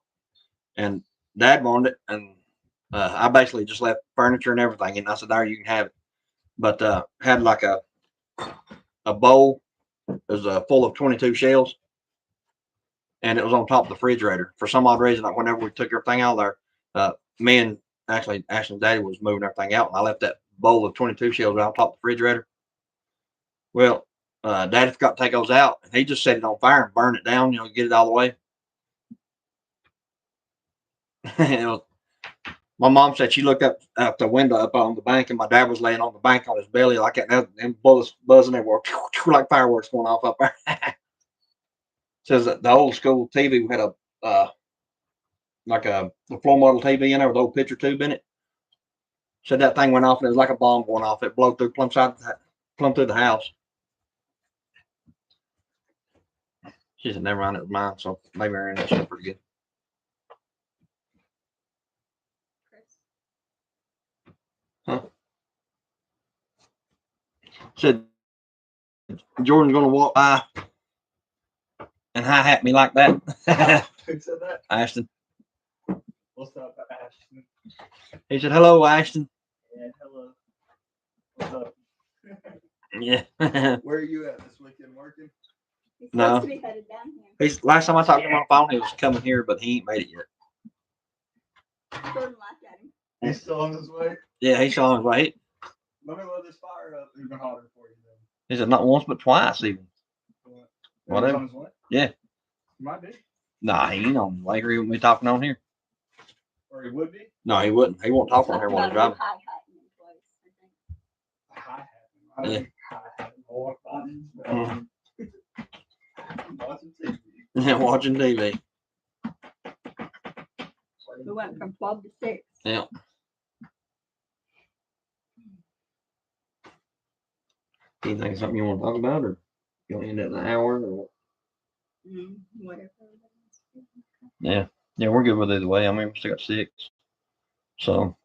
and Dad wanted it, and I basically just left furniture and everything, and I said, "There, you can have it." But had like a bowl. It was full of 22 shells, and it was on top of the refrigerator. For some odd reason, like whenever we took everything out of there, me and actually Ashton's daddy was moving everything out, and I left that bowl of 22 shells right on top of the refrigerator. Well, Daddy forgot to take those out, and he just set it on fire and burned it down, get it all the way. My mom said she looked up out the window up on the bank, and my dad was laying on the bank on his belly like that, and bullets buzzing everywhere, like fireworks going off up there. Says that the old school TV had a like a floor model TV in there with an old picture tube in it. Said that thing went off and it was like a bomb going off. It blew through plumb through the house. She said never mind, it was mine, so maybe her internet's pretty good. Chris. Said Jordan's gonna walk by and hi-hat me like that. Who said that? Ashton. What's up, Ashton? He said, hello, Ashton. Yeah, hello. What's up? Yeah. Where are you at this weekend working? He's No. supposed to be headed down here. He's last time I talked to him on the phone, he was coming here, but he ain't made it yet. Jordan laughed at him. He's still on his way. Yeah, he's on his way. Let me load this fire up even hotter for you then. He said not once but twice even. What? Whatever. He's on his way? Yeah. He might be. Nah, he ain't on his way. He wouldn't be talking on here. Or he would be. No, he wouldn't. He won't talk on here while he's driving. Hi-hatting in place, I think. A hi-hat. I think hi-hat more fun. Watching TV. Yeah, watching TV. We went from 12 to 6. Yeah. Anything something you want to talk about, or you want to end it in an hour, or what? Whatever. Yeah, we're good with either way. I mean, we still got 6. So,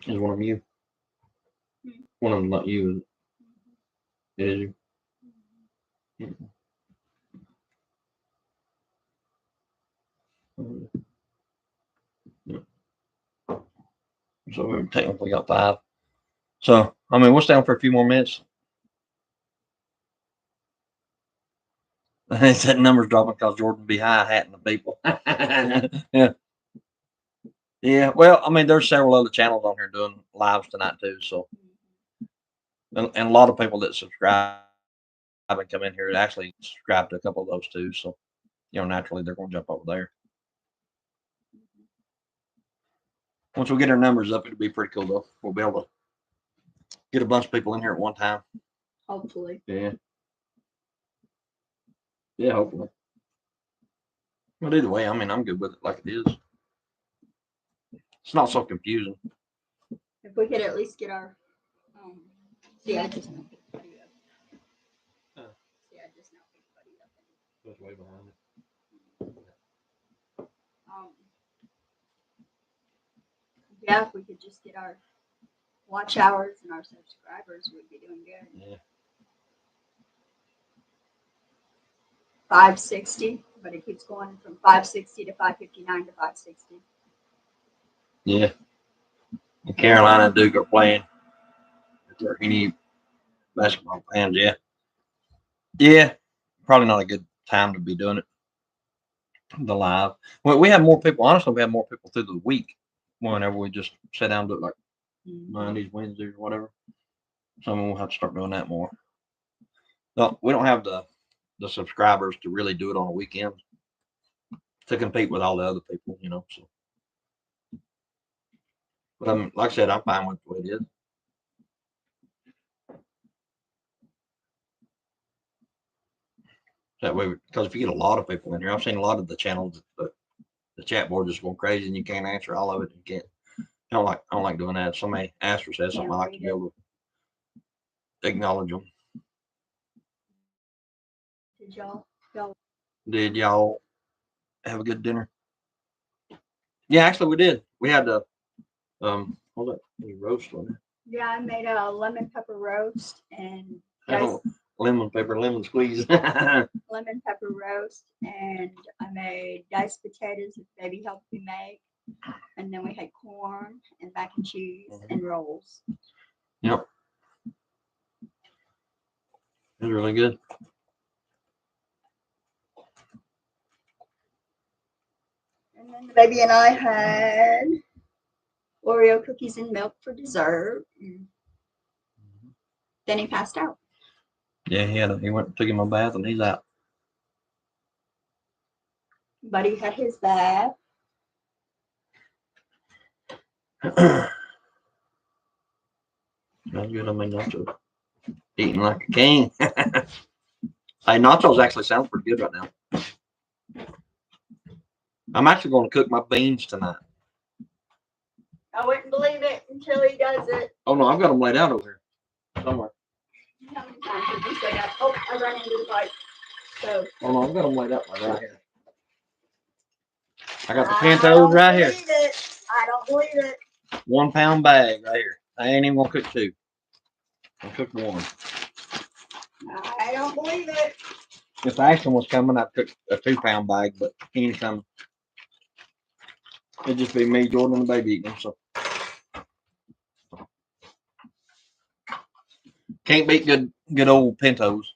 is one of them you? One of them not you, is it? It is you. Yeah. So we technically got 5. So, I mean, we'll stay on for a few more minutes. They said numbers dropping because Jordan be hi-hatting the people. Yeah. Yeah. Well, I mean, there's several other channels on here doing lives tonight too. So, and a lot of people that subscribe and come in here actually subscribe to a couple of those too. So, naturally they're going to jump over there. Once we get our numbers up, it'll be pretty cool though. We'll be able to get a bunch of people in here at one time. Hopefully. Yeah. Yeah, hopefully. But either way, I mean, I'm good with it like it is. It's not so confusing. If we could at least get our, see, I just know Buddy up. See, I just know Buddy up. That's way behind it. Yeah, if we could just get our watch hours and our subscribers, we'd be doing good. Yeah. 560, but it keeps going from 560 to 559 to 560. Yeah. And Carolina and Duke are playing. If there are any basketball fans, yeah. Yeah. Probably not a good time to be doing it. The live. Well, we have more people. Honestly, we have more people through the week whenever we just sit down and do it like Mondays, Wednesdays, or whatever. So we'll have to start doing that more. No, we don't have the subscribers to really do it on a weekend to compete with all the other people, so. But like I said, I'm fine with the way it is. That way, because if you get a lot of people in here, I've seen a lot of the channels, the chat board just going crazy and you can't answer all of it. You can't. I don't like doing that. If somebody asks or says something, I like to be able to acknowledge them. Did y'all have a good dinner? Yeah, actually we did. We had the what was that? Roast on it. Yeah, I made a lemon pepper roast and lemon squeeze. lemon pepper roast, and I made diced potatoes that baby helped me make, and then we had corn and mac and cheese and rolls. Yep, it was really good. And then the baby and I had Oreo cookies and milk for dessert. And then he passed out. Yeah, he went and took him a bath and he's out. Buddy had his bath. Smells good on my nachos. Eating like a king. Hey, nachos actually sounds pretty good right now. I'm actually going to cook my beans tonight. I wouldn't believe it until he does it. Oh no, I've got them laid out over here somewhere. How many times did you say that? Oh, I ran into the bike. So Oh no, I've got them laid out like right here. I got the I pintos don't right here. believe it. I don't believe it. 1 pound bag right here. I ain't even gonna cook 2. I'll cook 1. I don't believe it. If Ashton was coming, I'd cook a 2 pound bag, but he ain't coming. It'd just be me, Jordan, and the baby eating them. So can't beat good old pintos.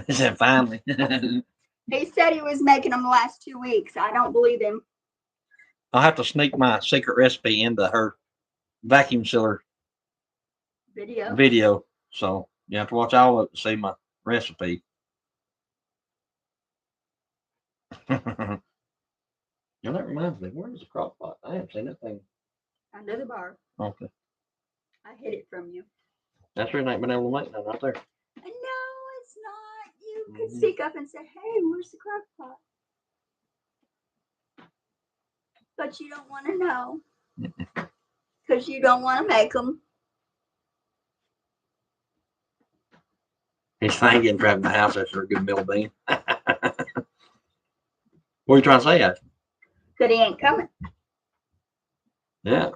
He said finally. He said he was making them the last 2 weeks. I don't believe him. I'll have to sneak my secret recipe into her vacuum sealer video. So you have to watch all of it to see my recipe. You know, that reminds me, where's the crock pot? I haven't seen that thing. Under the bar. Okay. I hid it from you. That's the reason I ain't been able to make none right there. No, it's not. You could Mhm. sneak up and say, hey, where's the crock pot? But you don't want to know. Because you don't want to make them. He's thinking driving the house after a good meal of bean. What are you trying to say, Ash? Because he ain't coming. Yeah.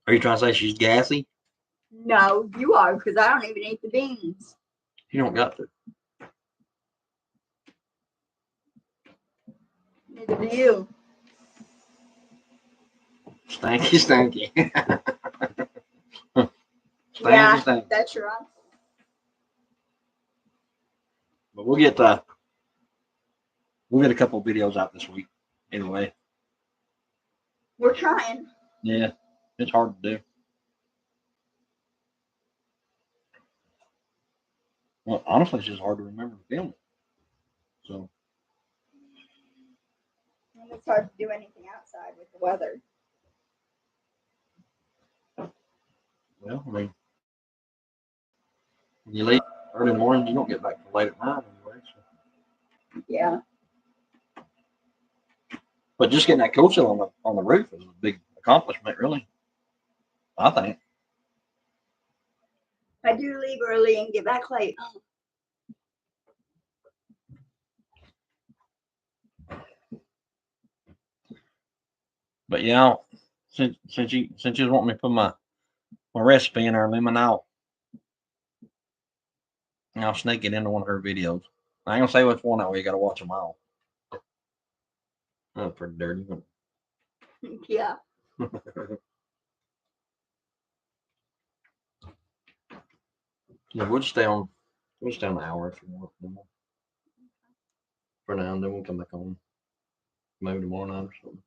Are you trying to say she's gassy? No, you are, because I don't even eat the beans. You don't got to. Neither do you. Stanky, stanky. Yeah, Stanky. that's your answer. But we'll get a couple of videos out this week. Anyway. We're trying. Yeah. It's hard to do. Well, honestly, it's just hard to remember to film it. So, And it's hard to do anything outside with the weather. well, I mean, when you leave early in the morning, you don't get back till late at night anyway. So. Yeah. But just getting that cool seal on the roof is a big accomplishment, really. I think. I do leave early and get back late. But yeah, since you was wanting me to put my recipe in our lemon, I'll sneak it into one of her videos. I ain't gonna say which one, that way you gotta watch them all. That's pretty dirty. Yeah. Yeah, we'll stay on an hour if you want. For now, and then we'll come back on maybe tomorrow night or something.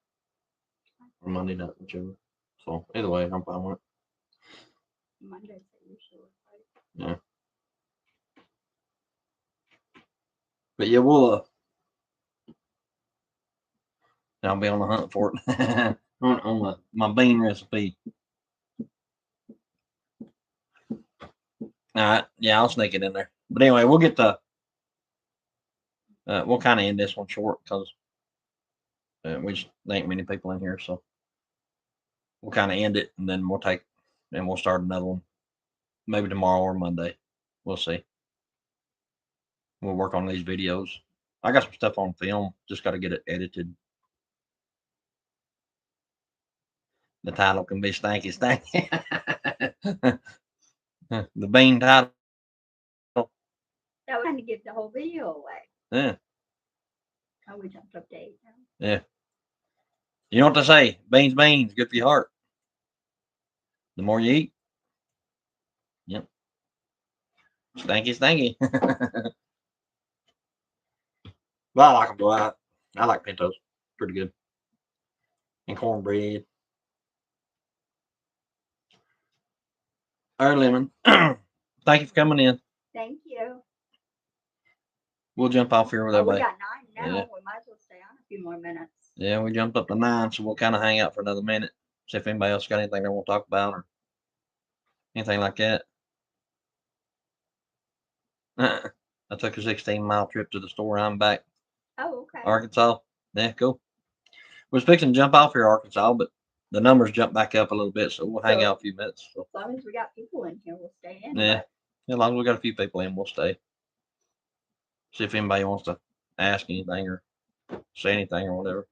Or Monday night, whichever. So either way, I'm fine with it. Mondays are usually right. Yeah. But yeah, we'll I'll be on the hunt for it. on my bean recipe. Alright, yeah, I'll sneak it in there. But anyway, we'll get we'll kind of end this one short because there ain't many people in here, so we'll kind of end it and then we'll start another one maybe tomorrow or Monday. We'll see. We'll work on these videos. I got some stuff on film, just got to get it edited. The title can be stanky stanky. The bean title. That was trying to give the whole video away. Yeah. Oh, we jumped up to 8 now. Yeah. You know what they say? Beans, good for your heart. The more you eat. Yep. Stanky, stanky. But I like them, though. I like pintos. Pretty good. And cornbread. All right, Lemon. Thank you for coming in. Thank you. We'll jump off here with Oh, everybody. we got 9 now. Yeah. We might as well stay on a few more minutes. Yeah, we jumped up to 9, so we'll kind of hang out for another minute. See if anybody else got anything they want to talk about or anything like that. I took a 16-mile trip to the store. I'm back, Oh, okay. Arkansas. Yeah, cool. We was fixing to jump off here, Arkansas, but the numbers jumped back up a little bit, so we'll hang So- out a few minutes. So, As long as we got people in here, we'll stay in. yeah, as long as we got a few people in, we'll stay. See if anybody wants to ask anything or say anything or whatever.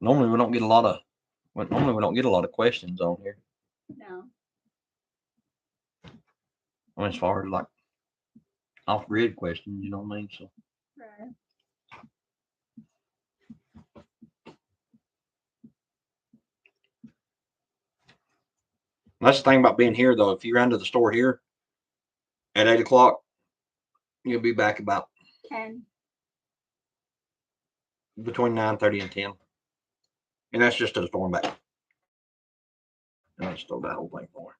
Normally we don't get a lot of questions on here. No. I mean, as far as like off grid questions, you know what I mean? So Right. that's the thing about being here, though. If you run to the store here at 8 o'clock, you'll be back about 10. between 9:30 and 10, and that's just to the store and back. And I just throw that whole thing for her.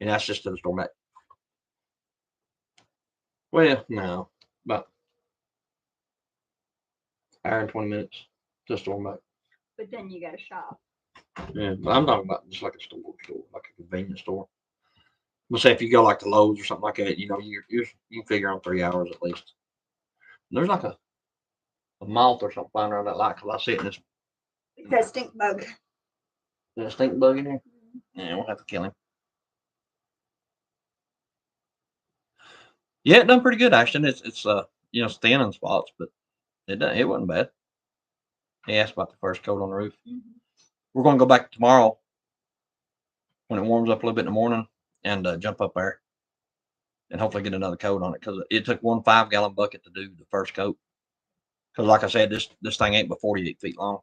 And that's just to the store and back. Well, no, about hour and 20 minutes to the store and back. But then you got to shop. Yeah, but I'm talking about just like a store, like a convenience store. We'll say if you go like to Lowe's or something like that, you know, you can figure on 3 hours at least. There's like a moth or something flying around that light because I see it in this That stink bug. stink bug in there. Yeah, we'll have to kill him. Yeah, it done pretty good, Ashton. It's it's thin in spots, but it wasn't bad. He asked about the first coat on the roof. Mhm. We're gonna go back tomorrow when it warms up a little bit in the morning and jump up there and hopefully get another coat on it because it took 1 5-gallon bucket to do the first coat. Because like I said, this thing ain't but 48 feet long.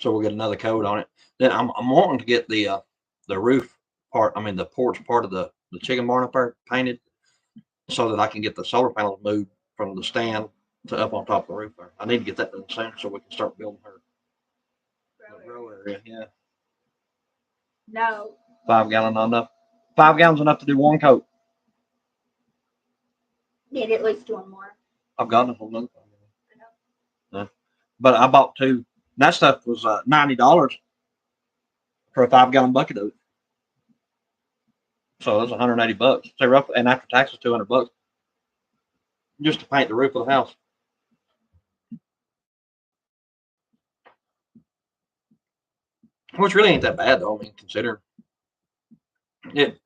So we'll get another coat on it. Then I'm wanting to get the roof part. I mean the porch part of the chicken barn up there painted so that I can get the solar panels moved from the stand to up on top of the roof there. I need to get that done soon so we can start building her grow area. Yeah, No. 5-gallon not enough. 5 gallons enough to do 1 coat. Need at least one more. I've got it. Yeah. But I bought 2. That stuff was $90 for a 5-gallon bucket of it. So that's $180. So roughly, and after taxes, $200 just to paint the roof of the house. Which really ain't that bad though. I mean, considering it.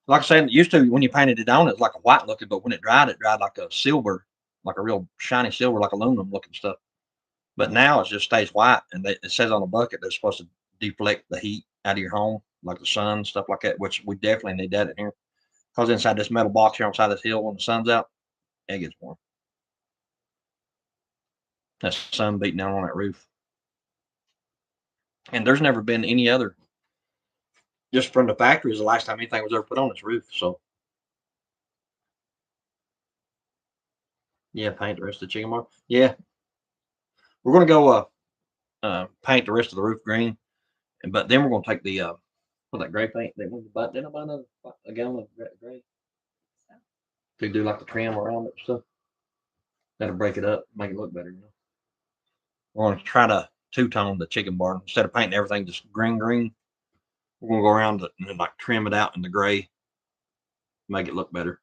Like I said, it used to when you painted it on, it was like a white looking, but when it dried like a silver, like a real shiny silver, like aluminum looking stuff. But now it just stays white, and it says on the bucket they're supposed to deflect the heat out of your home, like the sun, stuff like that. Which we definitely need that in here, because inside this metal box here on the side of this hill, when the sun's out, it gets warm. That sun beating down on that roof, and there's never been any other. Just from the factory is the last time anything was ever put on this roof. So yeah, paint the rest of the chicken barn. Yeah, we're gonna go paint the rest of the roof green, but then we're gonna take the that gray paint. Didn't I buy a gallon of gray to do like the trim around it and stuff. That'll break it up, make it look better. You know, we're gonna try to 2-tone the chicken barn instead of painting everything just green. We're gonna go around and like trim it out in the gray, make it look better.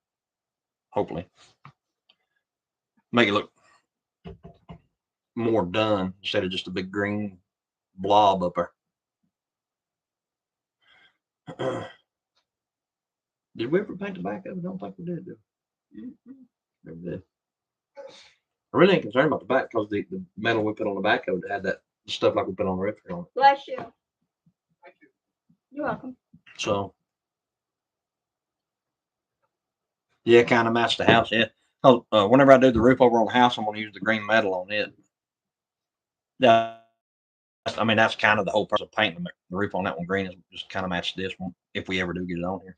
Hopefully, make it look more done instead of just a big green blob up there. Did we ever paint the back of it? I don't think we did. Never did. I really ain't concerned about the back because the metal we put on the back of it had that stuff like we put on the roof on it. Bless you. You're welcome. So yeah, kind of match the house. Yeah. Whenever I do the roof over on the house, I'm going to use the green metal on it. Yeah. I mean, that's kind of the whole purpose of painting the roof on that one green is just kind of match this one if we ever do get it on here.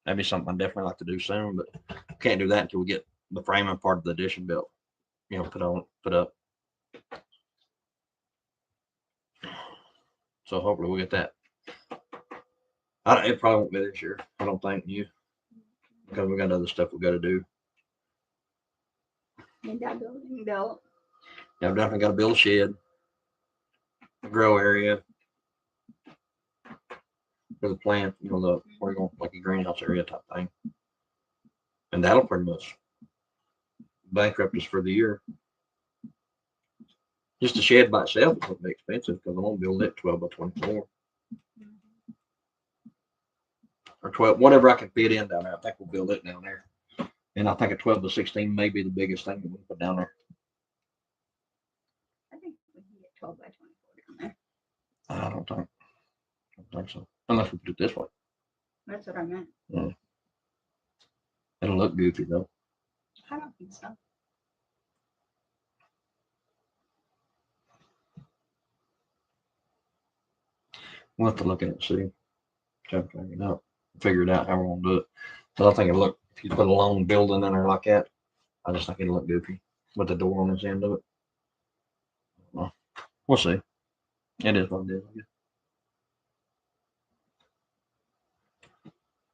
That'd be something I'd definitely like to do soon, but can't do that until we get the framing part of the addition built. You know, put up. So hopefully we'll get that. It probably won't be this year. I don't think you, because we got other stuff we got to do. Need that building built. Yeah, I've definitely got to build a shed, a grow area for the plant. You know, the where you going like a greenhouse area type thing, and that'll pretty much bankrupt us for the year. Just a shed by itself is going to be expensive because I'm gonna build it 12 by 24 or 12, whatever I can fit in down there. I think we'll build it down there, and I think a 12 by 16 may be the biggest thing that we put down there. I think we can get 12 by 24 down there. I don't think so, unless we put it this way. That's what I meant. It'll look goofy though. I don't think so. We'll have to look at it and see. Try to figure it out how we're gonna do it. So I think it'll look, if you put a long building in there like that, I just think it'll look goofy with the door on this end of it. Well, we'll see. It is what it is, I guess.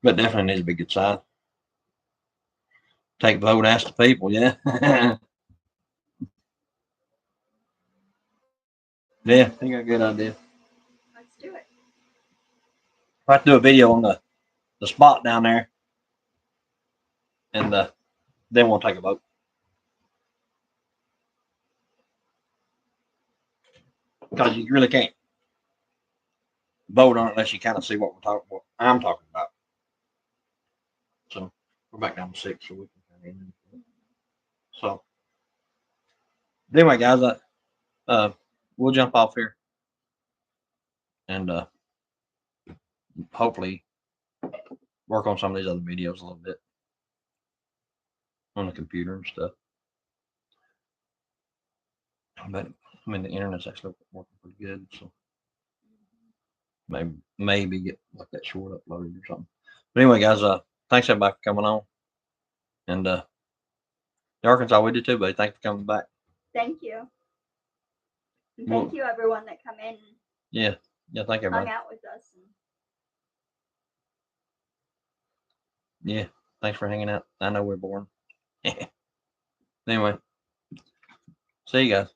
But definitely needs to be good size. Take vote, ask the people, yeah. Yeah, I think a good idea. Let's do it. I have to do a video on the spot down there, and then we'll take a vote. Because you really can't vote on it unless you kind of see what I'm talking about. So we're back down to 6, so we can kind of end it. So anyway, guys, we'll jump off here and hopefully work on some of these other videos a little bit on the computer and stuff. But I mean, the internet's actually working pretty good, so maybe get like that short uploaded or something. But anyway, guys, thanks everybody for coming on, and the Arkansas, we did too, buddy. Thanks for coming back. Thank you. And Well- thank you, everyone that come in and Yeah, thank everybody. hung out with us. Yeah, thanks for hanging out. I know we're boring. Anyway, see you guys.